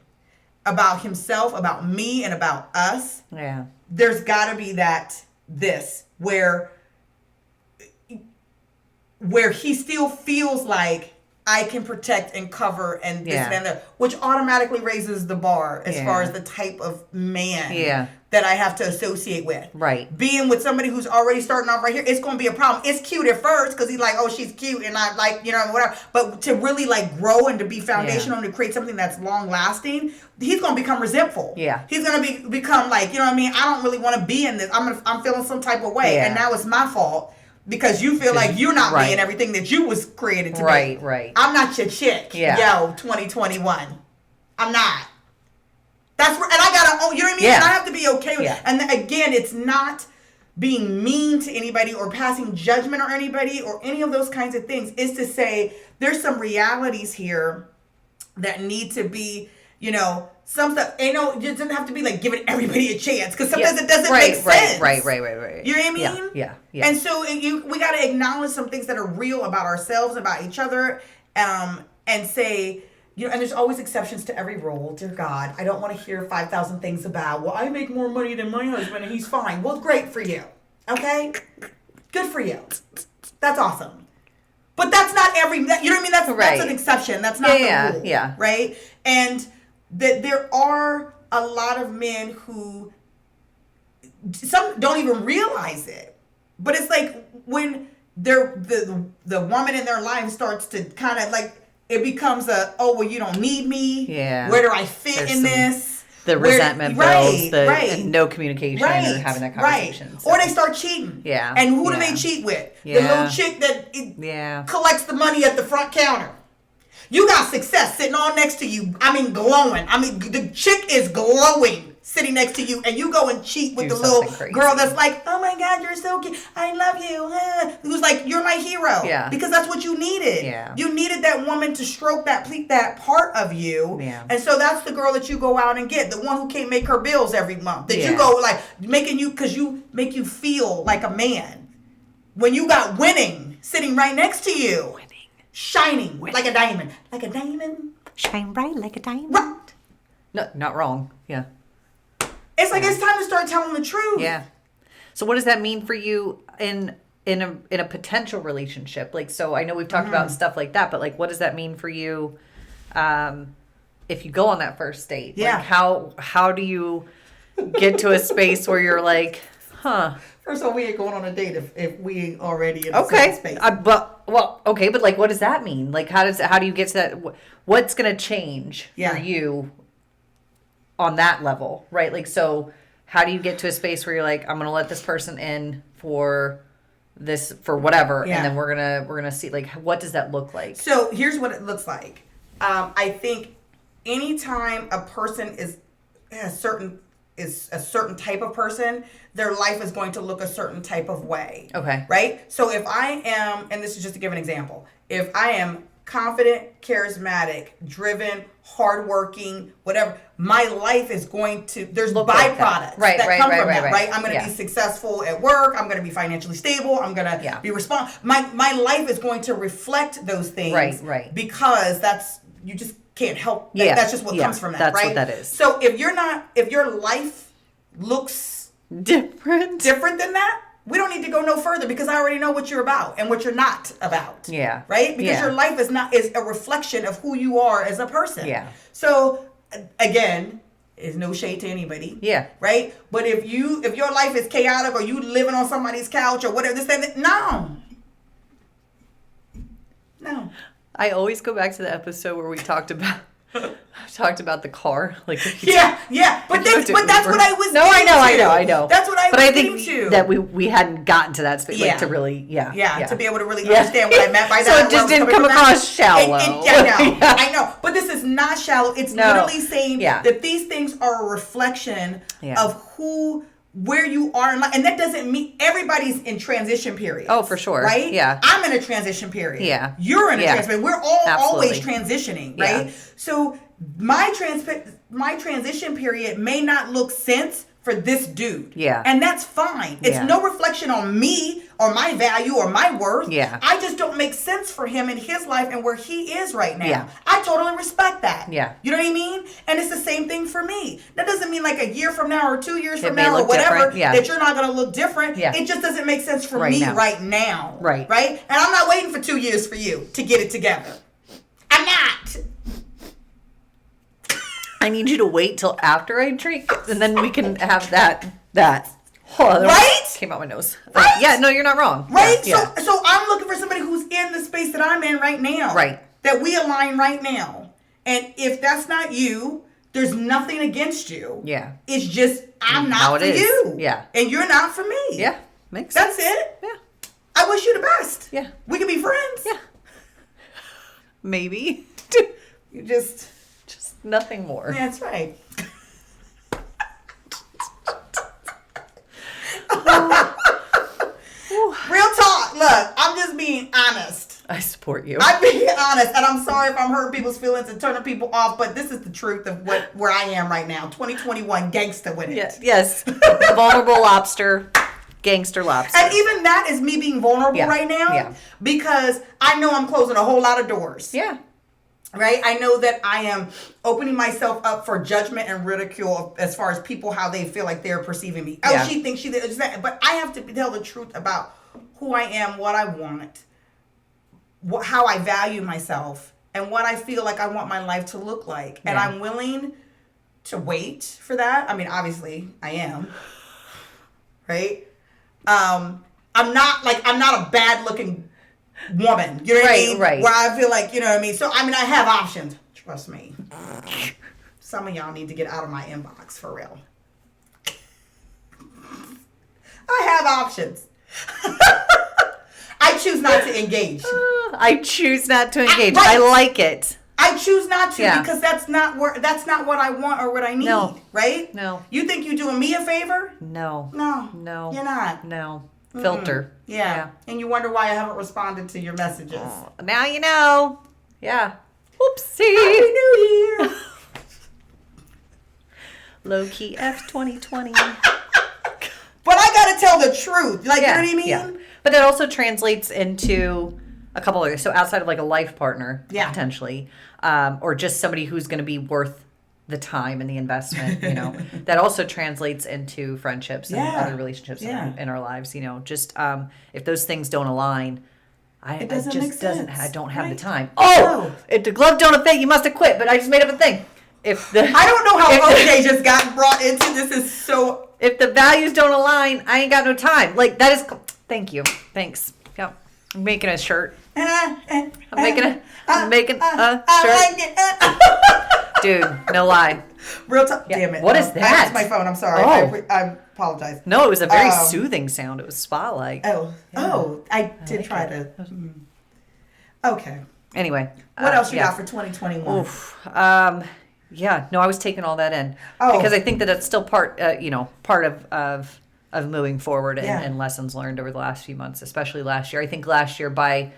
about himself, about me, and about us, there's got to be where he still feels like I can protect and cover and this and that, which automatically raises the bar as far as the type of man that I have to associate with.
Right.
Being with somebody who's already starting off right here, it's going to be a problem. It's cute at first because he's like, oh, she's cute and I like, whatever. But to really like grow and to be foundational and to create something that's long lasting, he's going to become resentful.
Yeah.
He's going to become like, I don't really want to be in this. I'm feeling some type of way. And now it's my fault. Because you feel like you're not being everything that you was created to be.
Right.
I'm not your chick.
Yeah.
Yo, 2021. I'm not. That's where, and I gotta own, you know what I mean?
Yeah.
And I have to be okay with it. And again, it's not being mean to anybody or passing judgment on anybody or any of those kinds of things. It's to say there's some realities here that need to be, some stuff, it doesn't have to be like giving everybody a chance because sometimes it doesn't make sense.
Right.
You know what I mean?
Yeah.
And so we got to acknowledge some things that are real about ourselves, about each other, and say, and there's always exceptions to every rule. Dear God, I don't want to hear 5,000 things about, well, I make more money than my husband and he's fine. Well, great for you. Okay? Good for you. That's awesome. But that's not you know what I mean? That's an exception. That's not the rule.
Yeah.
Right? And that there are a lot of men who some don't even realize it, but it's like when the woman in their life starts to kind of like it becomes you don't need me.
Yeah.
Where do I fit in this?
The resentment builds. And no communication or having that conversation.
Right. So. Or they start cheating.
Yeah.
And who do they cheat with? The little chick that collects the money at the front counter. You got success sitting all next to you. I mean, glowing. I mean, the chick is glowing sitting next to you, and you go and cheat with the little girl that's like, oh my God, you're so cute. I love you. Who's like, you're my hero.
Yeah.
Because that's what you needed.
Yeah.
You needed that woman to stroke that part of you.
Yeah.
And so that's the girl that you go out and get. The one who can't make her bills every month. That you go like, because you make you feel like a man. When you got winning sitting right next to you. Shining like a diamond. Like a diamond.
Shine bright like a diamond.
Right.
No, not wrong. Yeah.
It's like it's time to start telling the truth.
Yeah. So what does that mean for you in a potential relationship? Like, so I know we've talked about stuff like that, but like, what does that mean for you if you go on that first date?
Yeah.
Like, how do you get to a space where you're like, huh?
First of all, we ain't going on a date if we already in the same space.
But like, what does that mean? Like, how do you get to that? What's going to change for you on that level, right? Like, so how do you get to a space where you're like, I'm going to let this person in for this, for whatever, and then we're gonna see, like, what does that look like?
So here's what it looks like. I think anytime a person is a certain type of person, their life is going to look a certain type of way.
Okay.
Right? So if I am, and this is just to give an example, if I am confident, charismatic, driven, hardworking, whatever, my life is going to, there's byproducts that come from that, right? I'm going to be successful at work. I'm going to be financially stable. I'm going to be responsible. My life is going to reflect those things.
Right.
Because you just can't help. That's just what comes from that,
that's
right?
That's what that is.
So if your life looks different than that, we don't need to go no further because I already know what you're about and what you're not about.
Yeah.
Right? Because your life is a reflection of who you are as a person.
Yeah.
So again, is no shade to anybody.
Yeah.
Right? But if your life is chaotic or you living on somebody's couch or whatever, no.
I always go back to the episode where we talked about the car, like
but that's what I was.
No, I know.
That's what I was.
But I think that we hadn't gotten to that space, like to really,
to be able to really understand what I meant by that.
So it just didn't come across shallow.
I know, but this is not shallow. It's literally saying that these things are a reflection of where you are in life. And that doesn't mean everybody's in transition periods.
Oh, for sure.
Right?
Yeah.
I'm in a transition period.
Yeah.
You're in a transition period. We're all always transitioning, right?
Yeah.
So my transition period may not look sense for this dude.
Yeah.
And that's fine. It's no reflection on me or my value or my worth.
Yeah.
I just don't make sense for him in his life and where he is right now.
Yeah.
I totally respect that.
Yeah.
You know what I mean? And it's the same thing for me. That doesn't mean like a year from now or 2 years from now or whatever that you're not going to look different.
Yeah.
It just doesn't make sense for me right now.
Right.
Right? And I'm not waiting for 2 years for you to get it together.
I need you to wait till after I drink, and then we can have that. Oh,
right?
Came out my nose.
Right?
Yeah, no, you're not wrong.
Right?
Yeah.
So I'm looking for somebody who's in the space that I'm in right now.
Right.
That we align right now. And if that's not you, there's nothing against you.
Yeah.
It's just, I'm not for you.
Yeah.
And you're not for me.
Yeah. Makes sense.
That's it.
Yeah.
I wish you the best.
Yeah.
We can be friends.
Yeah. Maybe.
You just
nothing more.
That's right. Real talk. Look, I'm just being honest.
I support you.
I'm being honest, and I'm sorry if I'm hurting people's feelings and turning people off, but this is the truth of where I am right now. 2021, gangsta with it.
Yes. Vulnerable lobster, gangster lobster.
And even that is me being vulnerable right now because I know I'm closing a whole lot of doors.
Yeah.
Right? I know that I am opening myself up for judgment and ridicule as far as people, how they feel like they're perceiving me. Oh, she thinks but I have to tell the truth about who I am, what I want, how I value myself, and what I feel like I want my life to look like. And I'm willing to wait for that. I mean, obviously I am. Right? I'm not a bad looking woman. You know what I mean?
Right.
Where I feel like, you know what I mean? So, I mean, I have options. Trust me. Some of y'all need to get out of my inbox for real. I have options. I choose not to engage.
I choose not to engage.
Right.
I like it.
I choose not to because that's not what I want or what I need.
No.
Right?
No.
You think you're doing me a favor?
No.
No. You're not.
No. Filter.
Yeah. And you wonder why I haven't responded to your messages.
Now you know. Yeah. Whoopsie.
Happy New Year.
Low key F 2020.
But I gotta tell the truth. Like, you know what I mean?
Yeah. But that also translates into a couple others. So outside of like a life partner, potentially, or just somebody who's going to be worth the time and the investment, you know, that also translates into friendships and other relationships in our lives, you know, just if those things don't align, I don't have the time. If the glove don't fit, you must have quit, but I just made up a thing. I
don't know how OJ just got brought into this. Is so.
If the values don't align, I ain't got no time. Like that is. Thank you. Thanks. Yep. I'm making a shirt. I'm making a shirt. Dude, no lie.
Real talk. Damn it.
What is that?
That's my phone. I'm sorry. I apologize.
No, it was a very soothing sound. It was spa-like.
I did try to. Okay.
Anyway.
What else you got for 2021?
Oof. I was taking all that in because I think that it's still part of moving forward and lessons learned over the last few months, especially last year. I think last year by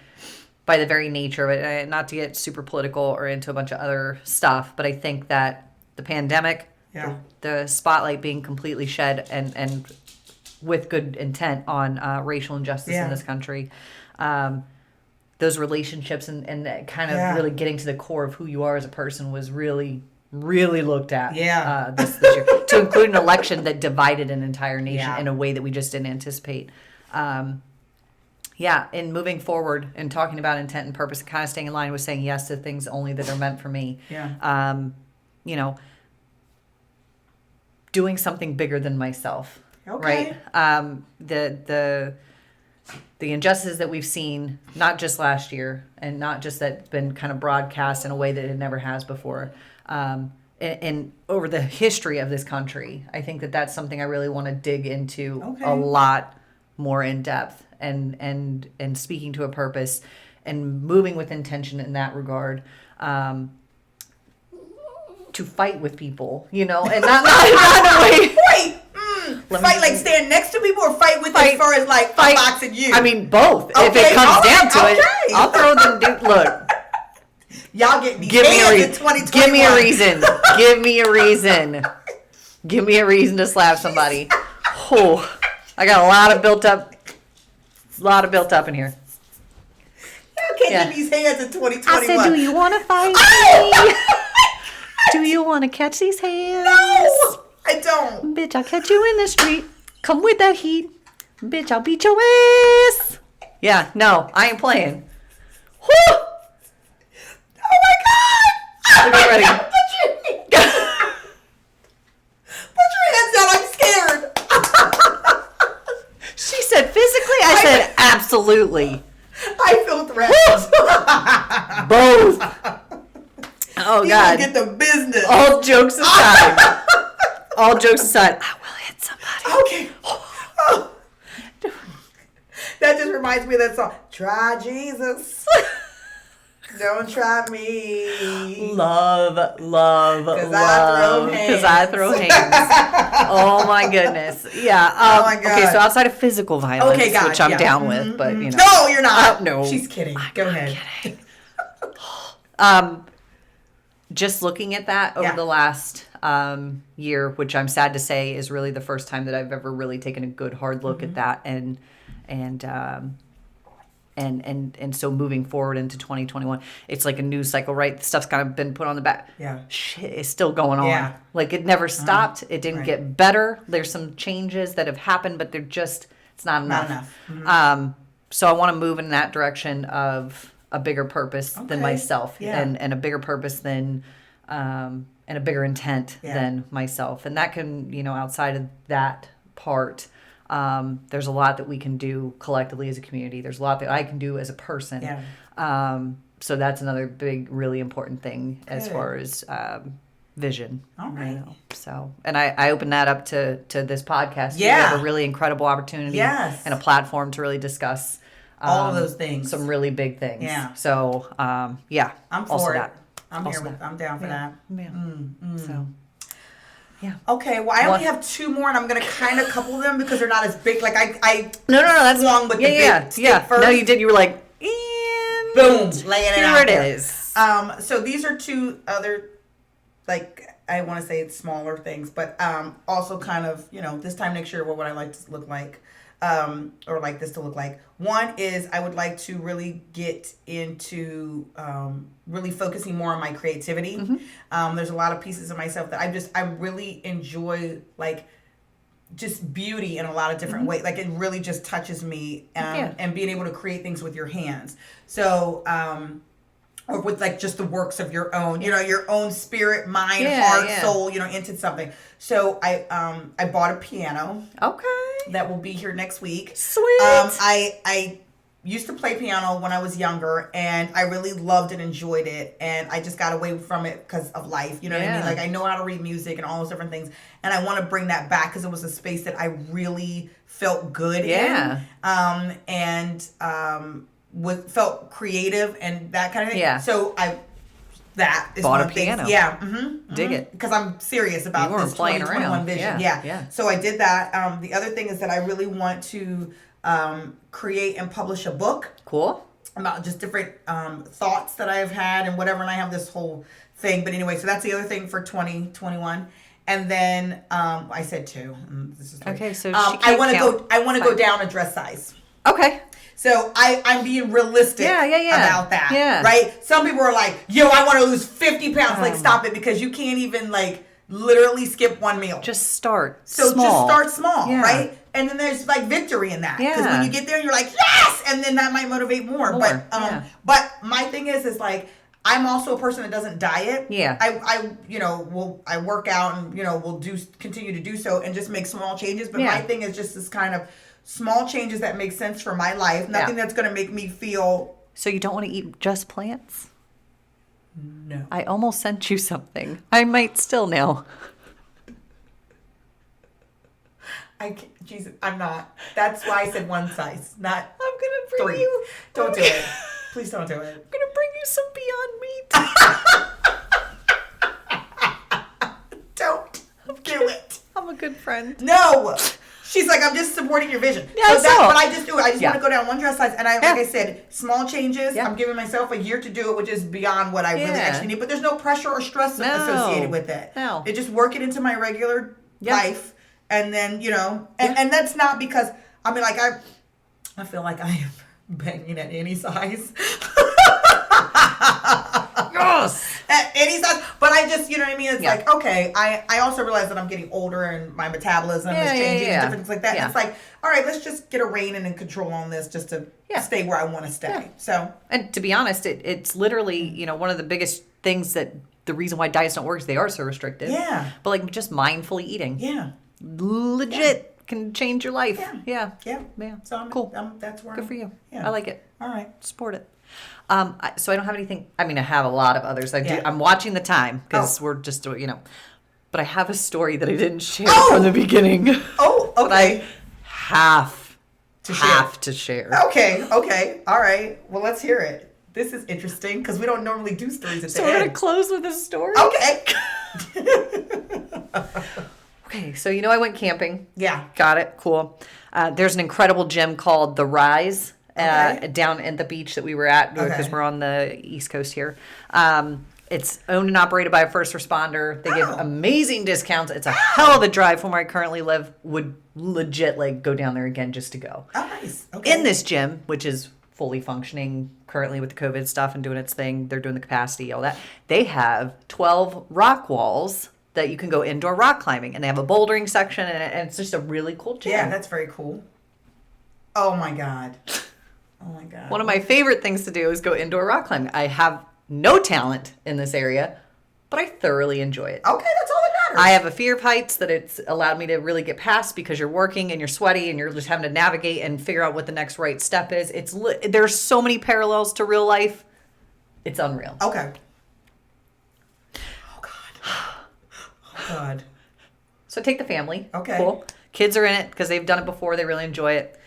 the very nature of it, not to get super political or into a bunch of other stuff, but I think that the pandemic, the spotlight being completely shed and with good intent on racial injustice in this country, those relationships and kind of really getting to the core of who you are as a person was really looked at this year, to include an election that divided an entire nation in a way that we just didn't anticipate. In moving forward and talking about intent and purpose and kind of staying in line with saying yes to things only that are meant for me. Doing something bigger than myself.
Okay.
Right? The injustices that we've seen, not just last year and not just that's been kind of broadcast in a way that it never has before, and over the history of this country, I think that that's something I really want to dig into a lot more in depth and speaking to a purpose and moving with intention in that regard, to fight with people, and not in a way.
Wait. Fight like stand next to people or fight with as far as like boxing you?
I mean both. Okay, if it comes down to it, I'll throw them. Look.
Y'all get these hands in 2021.
Give me a reason. Give me a reason. Give me a reason to slap somebody. Oh, I got a lot of built up in here.
Y'all catching these hands in 2021.
I said, do you want to fight me? Do you want to catch these hands?
No, I don't.
Bitch, I'll catch you in the street. Come with that heat. Bitch, I'll beat your ass. Yeah, no, I ain't playing. Whew.
Oh my God!
Get ready. Absolutely.
I feel threatened.
Both. Oh, God.
Get the business.
All jokes aside. I will hit somebody.
Okay. Oh. That just reminds me of that song. Try Jesus. Don't try me.
Love. Because
I throw hands.
Oh my goodness. Yeah.
Oh my God.
Okay, so outside of physical violence, which I'm down with, but you know.
No, you're not.
No.
She's kidding. Go ahead.
Kidding. Just looking at that over the last year, which I'm sad to say is really the first time that I've ever really taken a good hard look at that, and so moving forward into 2021, it's like a news cycle, right? The stuff's kind of been put on the back.
Yeah.
Shit is still going on.
Yeah.
Like it never stopped. It didn't get better. There's some changes that have happened, but it's not enough.
Mm-hmm.
So I want to move in that direction of a bigger purpose than myself, and a bigger purpose than, and a bigger intent than myself. And that can, outside of that part, there's a lot that we can do collectively as a community. There's a lot that I can do as a person.
Yeah.
So that's another big, really important thing as far as vision.
All right.
So, and I open that up to this podcast.
Yeah.
We have a really incredible opportunity and a platform to really discuss
all of those things.
Some really big things.
Yeah.
So,
I'm for it. I'm down for that.
Yeah. So. Yeah.
Okay. Well, I only have two more, and I'm gonna kind of couple them because they're not as big. Like I
no. That's
long with the big stick first.
No, you did. You were like,
boom, laying it out there.
Here it is.
So these are two other, like I want to say it's smaller things, but also kind of this time next year, what would I like to look like, or like this to look like. One is I would like to really get into really focusing more on my creativity. Mm-hmm. There's a lot of pieces of myself that I really enjoy, like just beauty in a lot of different ways. Like it really just touches me, and being able to create things with your hands. So, or with like just the works of your own, your own spirit, mind, heart, soul, into something. So I bought a piano.
Okay.
That will be here next week.
Sweet.
I used to play piano when I was younger, and I really loved and enjoyed it, and I just got away from it because of life. You know what I mean? Like I know how to read music and all those different things, and I want to bring that back because it was a space that I really felt good in. Felt creative and that kind of thing. Yeah. So that is
bought
one of the things.
Piano.
Yeah. Mm-hmm,
Dig it.
Because I'm serious about this 2021 vision. Yeah. So I did that. The other thing is that I really want to create and publish a book.
Cool.
About just different thoughts that I've had and whatever. And I have this whole thing. But anyway, so that's the other thing for 2021. And then I said two. This is
okay. So
I want to go down a dress size.
Okay.
So I'm being realistic about that. Yeah. Right? Some people are like, yo, I want to lose 50 pounds. Like, stop it, because you can't even like literally skip one meal.
Just start
small. Just start small, right? And then there's like victory in that. Because when you get there, you're like, yes! And then that might motivate more. But my thing is like, I'm also a person that doesn't diet. Yeah. I work out and, will continue to do so and just make small changes. But my thing is just this kind of small changes that make sense for my life. Nothing that's going to make me feel...
So you don't want to eat just plants?
No.
I almost sent you something. I might still now.
Jesus, I'm not. That's why I said one size, not
I'm going to bring
3.
you...
Don't do it. Please don't do it.
I'm going to bring you some Beyond Meat.
Don't do it.
I'm a good friend.
No. She's like, I'm just supporting your vision.
Yeah,
but I just do it. I just want to go down one dress size. And like I said, small changes. Yeah. I'm giving myself a year to do it, which is beyond what I really actually need. But there's no pressure or stress associated with it.
No.
It just work it into my regular life. And then, and that's not because, I mean, like, I feel like I am banging at any size.
Yes.
At any size. But I just, you know what I mean? It's like, okay, I also realize that I'm getting older and my metabolism is changing and different things like that. And it's like, all right, let's just get a rein and control on this just to stay where I want to stay. Yeah. So.
And to be honest, it's literally, one of the biggest things that the reason why diets don't work is they are so restrictive.
Yeah.
But like just mindfully eating.
Yeah.
Legit can change your life. Yeah.
So
cool.
That's where
good for you.
Yeah.
I like it.
All right.
Support it. So I don't have anything. I mean, I have a lot of others. I'm watching the time because we're just, but I have a story that I didn't share from the beginning.
Oh, okay.
But I have to share.
Okay. All right. Well, let's hear it. This is interesting because we don't normally do stories at the end.
So we're going to close with a story?
Okay.
Okay, so I went camping.
Yeah.
Got it. Cool. There's an incredible gym called The Rise down at the beach that we were at because we're on the East Coast here. It's owned and operated by a first responder. They give amazing discounts. It's a hell of a drive from where I currently live. Would legit go down there again just to go.
Oh, nice. Okay.
In this gym, which is fully functioning currently with the COVID stuff and doing its thing. They're doing the capacity, all that. They have 12 rock walls that you can go indoor rock climbing. And they have a bouldering section, and it's just a really cool gym.
Yeah, that's very cool. Oh, my God.
One of my favorite things to do is go indoor rock climbing. I have no talent in this area, but I thoroughly enjoy it.
Okay, that's all that matters.
I have a fear of heights that it's allowed me to really get past because you're working and you're sweaty and you're just having to navigate and figure out what the next right step is. There's so many parallels to real life. It's unreal.
Okay. Oh, God.
So take the family.
Okay.
Cool. Kids are in it because they've done it before. They really enjoy it.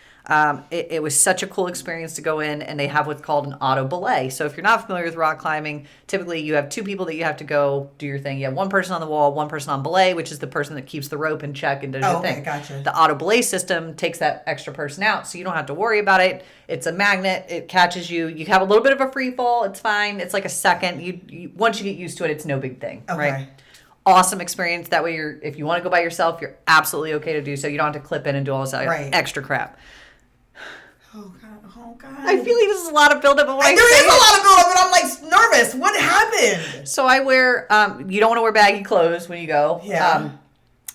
It was such a cool experience to go in, and they have what's called an auto belay. So if you're not familiar with rock climbing, typically you have two people that you have to go do your thing. You have one person on the wall, one person on belay, which is the person that keeps the rope in check and does your thing.
Gotcha.
The auto belay system takes that extra person out, so you don't have to worry about it. It's a magnet. It catches you. You have a little bit of a free fall. It's fine. It's like a second. You once you get used to it, it's no big thing.
Okay.
Right? Awesome experience. That way, if you want to go by yourself, you're absolutely okay to do so. You don't have to clip in and do all this extra crap.
Oh, God.
I feel like this is a lot of buildup.
There is a lot of buildup, but I'm nervous. What happened?
So I wear, you don't want to wear baggy clothes when you go.
Yeah.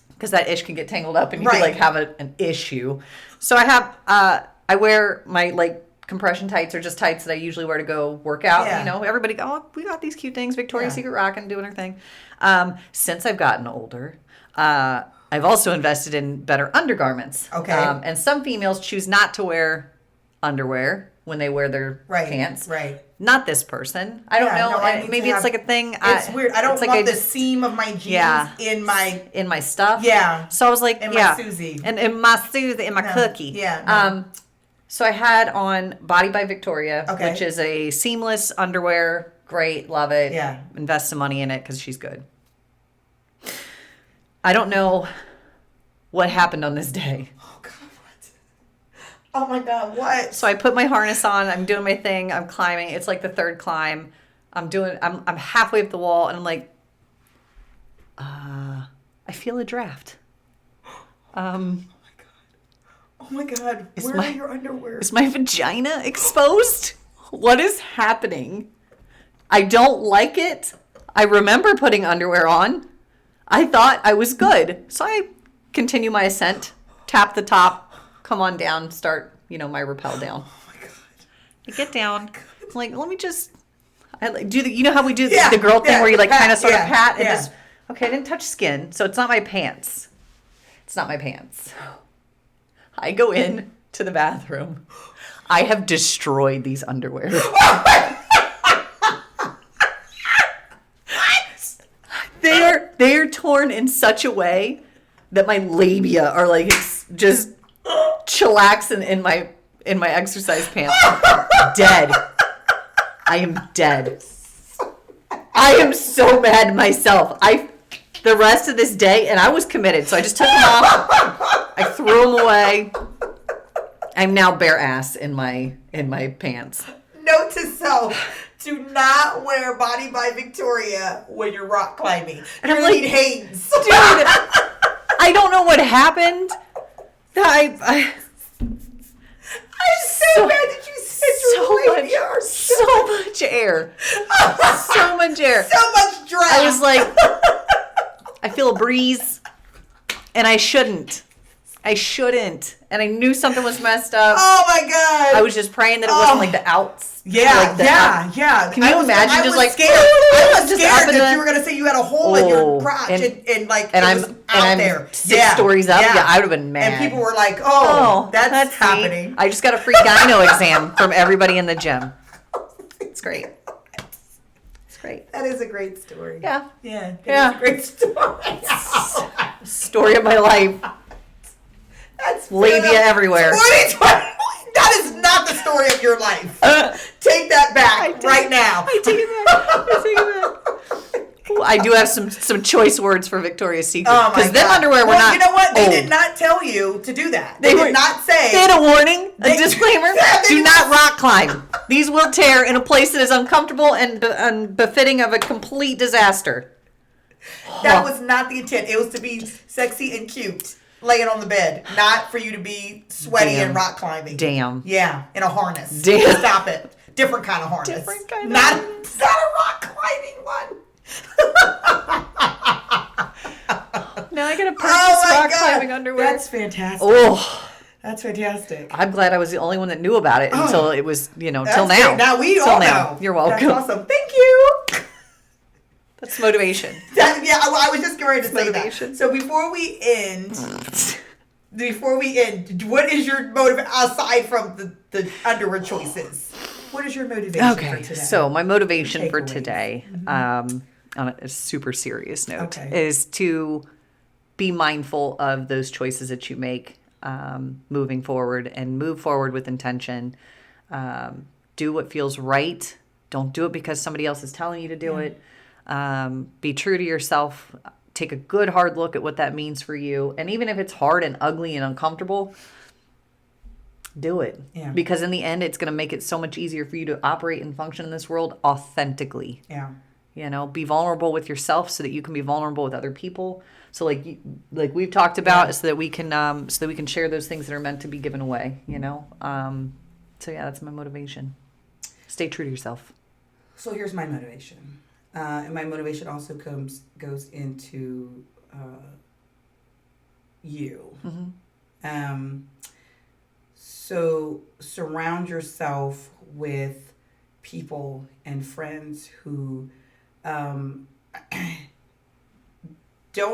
Because that ish can get tangled up and you can have an issue. So I wear my compression tights or just tights that I usually wear to go work out.
Yeah.
Everybody go, we got these cute things. Victoria's Secret rocking, doing her thing. Since I've gotten older, I've also invested in better undergarments.
Okay.
And some females choose not to wear underwear when they wear their pants.
Right.
Not this person. I don't know.
No,
maybe it's like a thing.
It's weird. I don't want the seam of my jeans in my
stuff.
Yeah.
So I was like,
in my Susie.
And in my Susie, in my cookie.
Yeah. No.
So I had on Body by Victoria,
okay.
which is a seamless underwear. Great. Love it.
Yeah.
Invest some money in it because she's good. I don't know what happened on this day.
Oh, God, what? Oh, my God, what?
So I put my harness on. I'm doing my thing. I'm climbing. It's like the third climb. I'm halfway up the wall, and I'm like, I feel a draft.
Oh, my God. Where are your underwear?
Is my vagina exposed? What is happening? I don't like it. I remember putting underwear on. I thought I was good. So I continue my ascent, tap the top, come on down, start, my rappel down.
Oh my God.
I get down. I'm like, let me just, do the, how we do the girl thing where you kind of sort of pat and just, okay, I didn't touch skin. So it's not my pants. It's not my pants. I go in to the bathroom. I have destroyed these underwear. They are torn in such a way that my labia are just chillaxing in my exercise pants. Dead. I am dead. I am so mad at myself. The rest of this day, and I was committed, so I just took them off. I threw them away. I'm now bare ass in my pants.
Note to self. Do not wear Body by Victoria when you're rock climbing.
And I'm like,
Hanes.
Dude, I don't know what happened. I'm
so mad that you said your labia are
so much air. So much air.
So much draft.
I was like, I feel a breeze, and I shouldn't. I shouldn't. And I knew something was messed up.
Oh my God.
I was just praying that it wasn't like the outs.
Yeah,
like
yeah.
Can you imagine
I
just
was
like
scared. I was scared that you were gonna say you had a hole in your crotch and like and it was out there.
6 stories up. Yeah, I would have been mad.
And people were like, "Oh, that's happening."
Me. I just got a free gyno exam from everybody in the gym. It's great. It's great.
That is a great story.
Yeah.
Yeah. It's a great story.
Story of my life.
That's
labia everywhere.
2020. That is not the story of your life. Take that back right now.
I take it back. I do have some choice words for Victoria's Secret. Because them underwear were not.
You know what? They
old.
did not tell you to do that. They did not say.
They had a warning, a disclaimer. Do not rock climb. These will tear in a place that is uncomfortable and unbefitting of a complete disaster.
That was not the intent. It was to be sexy and cute. Laying on the bed, not for you to be sweaty and rock climbing.
Damn.
Yeah, in a harness.
Damn.
Stop it. Different kind of harness.
Different kind of
not,
harness.
Not a rock climbing one.
Now I gotta purchase rock climbing underwear.
That's fantastic.
Oh.
That's fantastic.
I'm glad I was the only one that knew about it until it was, till now.
Great. Now we all know.
You're welcome.
That's awesome. Thank you.
That's motivation.
I was just going to say
motivation.
That. So before we end, what is your motive aside from the underwear choices? What is your motivation for today?
So my motivation for today, on a super serious note, is to be mindful of those choices that you make moving forward and move forward with intention. Do what feels right. Don't do it because somebody else is telling you to do it. Be true to yourself. Take a good hard look at what that means for you. And even if it's hard and ugly and uncomfortable, do it. Yeah. Because in the end, it's going to make it so much easier for you to operate and function in this world authentically.
Yeah.
Be vulnerable with yourself so that you can be vulnerable with other people. So like we've talked about, so that we can share those things that are meant to be given away, So yeah, that's my motivation. Stay true to yourself.
So here's my motivation. And my motivation also goes into you. Mm-hmm. So surround yourself with people and friends who don't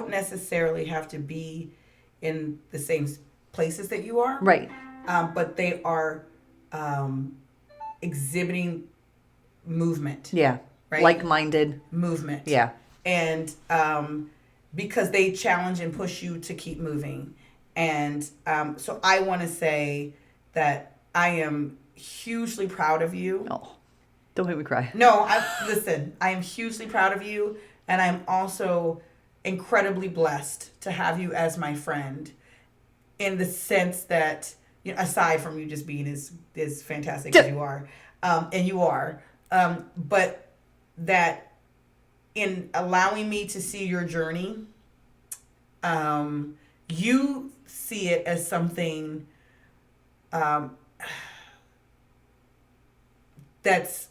necessarily have to be in the same places that you are.
Right.
But they are exhibiting movement.
Yeah. Right? Like-minded.
Movement.
Yeah.
And because they challenge and push you to keep moving. And so I want to say that I am hugely proud of you.
Oh, don't make me cry.
No, listen, I am hugely proud of you. And I'm also incredibly blessed to have you as my friend, in the sense that, aside from you just being as fantastic as you are, and you are, but that in allowing me to see your journey, you see it as something that's,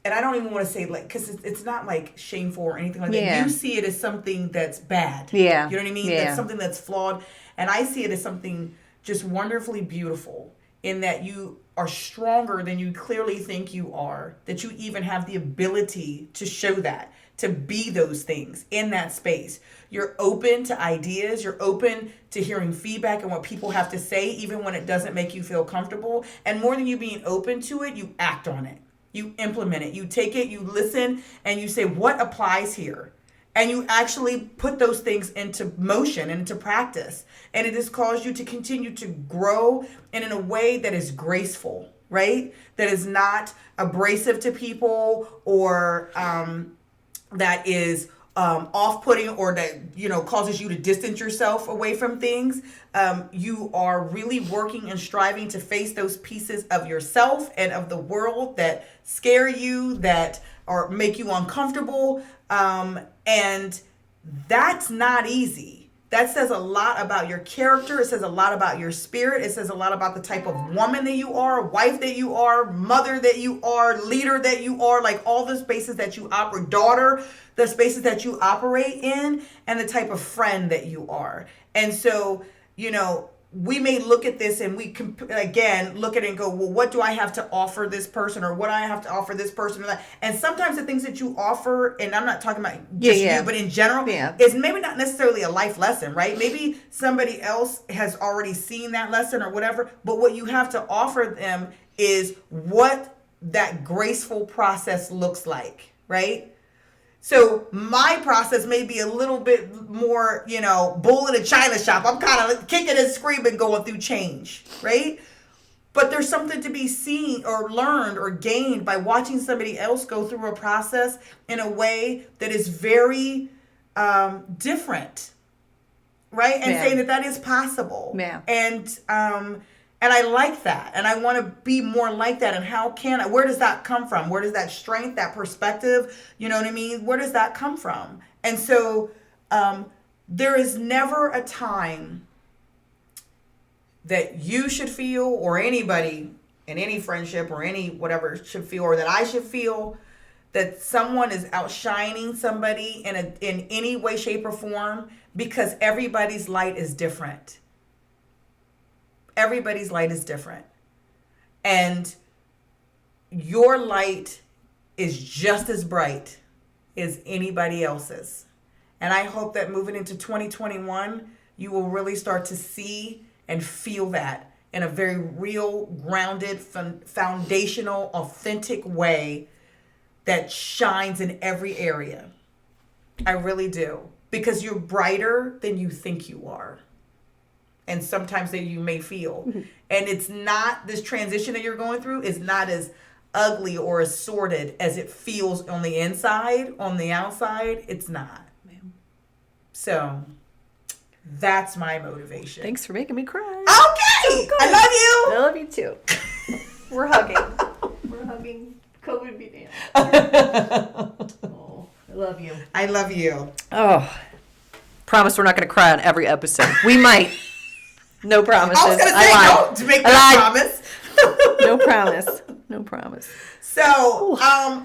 and I don't even want to say because it's not like shameful or anything like that. You see it as something that's bad.
Yeah.
You know what I mean?
Yeah.
That's something that's flawed. And I see it as something just wonderfully beautiful, in that you are stronger than you clearly think you are, that you even have the ability to show that, to be those things in that space. You're open to ideas. You're open to hearing feedback and what people have to say, even when it doesn't make you feel comfortable. And more than you being open to it, you act on it. You implement it. You take it, you listen, and you say, what applies here? And you actually put those things into motion and into practice. And it has caused you to continue to grow, and in a way that is graceful, right? That is not abrasive to people, or that is off-putting, or that, causes you to distance yourself away from things. You are really working and striving to face those pieces of yourself and of the world that scare you, that or make you uncomfortable. And that's not easy. That says a lot about your character. It says a lot about your spirit. It says a lot about the type of woman that you are, wife that you are, mother that you are, leader that you are, like all the spaces that you operate, daughter, the spaces that you operate in, and the type of friend that you are. And so we may look at this and we again look at it and go, well, what do I have to offer this person, or what do I have to offer this person? And sometimes the things that you offer, and I'm not talking about just you, but in general, is maybe not necessarily a life lesson, right? Maybe somebody else has already seen that lesson or whatever, but what you have to offer them is what that graceful process looks like, right? So my process may be a little bit more, bull in a china shop. I'm kind of kicking and screaming going through change, right? But there's something to be seen or learned or gained by watching somebody else go through a process in a way that is very different, right? And saying that is possible. Yeah. And I like that. And I want to be more like that. And where does that come from? Where does that strength, that perspective, you know what I mean? Where does that come from? And so there is never a time that you should feel, or anybody in any friendship or any whatever should feel, or that I should feel, that someone is outshining somebody in any way, shape, or form, because everybody's light is different. Everybody's light is different. And your light is just as bright as anybody else's. And I hope that moving into 2021, you will really start to see and feel that in a very real, grounded, foundational, authentic way that shines in every area. I really do. Because you're brighter than you think you are. And sometimes that you may feel. Mm-hmm. And it's not, this transition that you're going through is not as ugly or as sordid as it feels on the inside. On the outside, it's not. Ma'am. So that's my motivation.
Thanks for making me cry.
Okay. I love you.
I love you too. We're hugging. We're hugging. COVID be damned. Oh, I love you.
I love you.
Oh, promise we're not going to cry on every episode. We might. No promises.
I was going to say don't make that promise.
No promise. No promise.
So,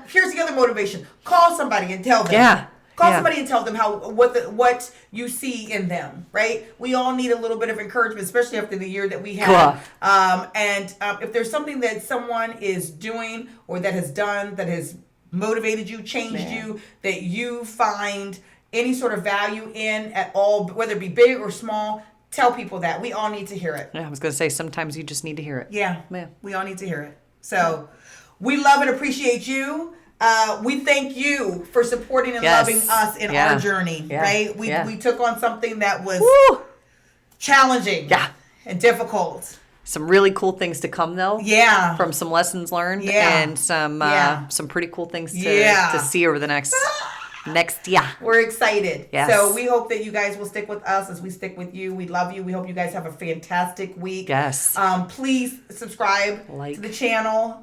here's the other motivation. Call somebody and tell them.
Yeah.
Call somebody and tell them what you see in them, right? We all need a little bit of encouragement, especially after the year that we had. Cool. And if there's something that someone is doing or that has done that has motivated you, changed you, that you find any sort of value in at all, whether it be big or small, tell people that. We all need to hear it.
Yeah, I was going to say, sometimes you just need to hear it.
Yeah. We all need to hear it. So we love and appreciate you. We thank you for supporting and loving us in our journey, right? We took on something that was challenging and difficult.
Some really cool things to come, though.
Yeah.
From some lessons learned and some pretty cool things to see over the next year.
We're excited. Yes. So we hope that you guys will stick with us as we stick with you. We love you. We hope you guys have a fantastic week.
Yes.
Please subscribe to the channel,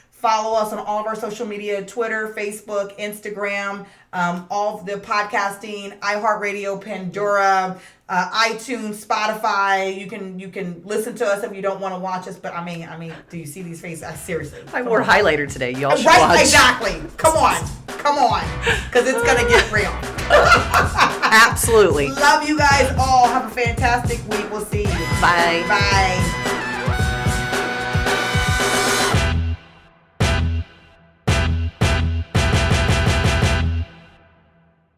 follow us on all of our social media, Twitter, Facebook, Instagram, all of the podcasting, iHeartRadio, Pandora, iTunes, Spotify. You can listen to us if you don't want to watch us, but I mean, do you see these faces? Seriously.
I wore highlighter today. Y'all should watch.
Exactly. Come on. Because it's going to get real.
Absolutely.
Love you guys all. Have a fantastic week. We'll see you.
Bye.
Bye.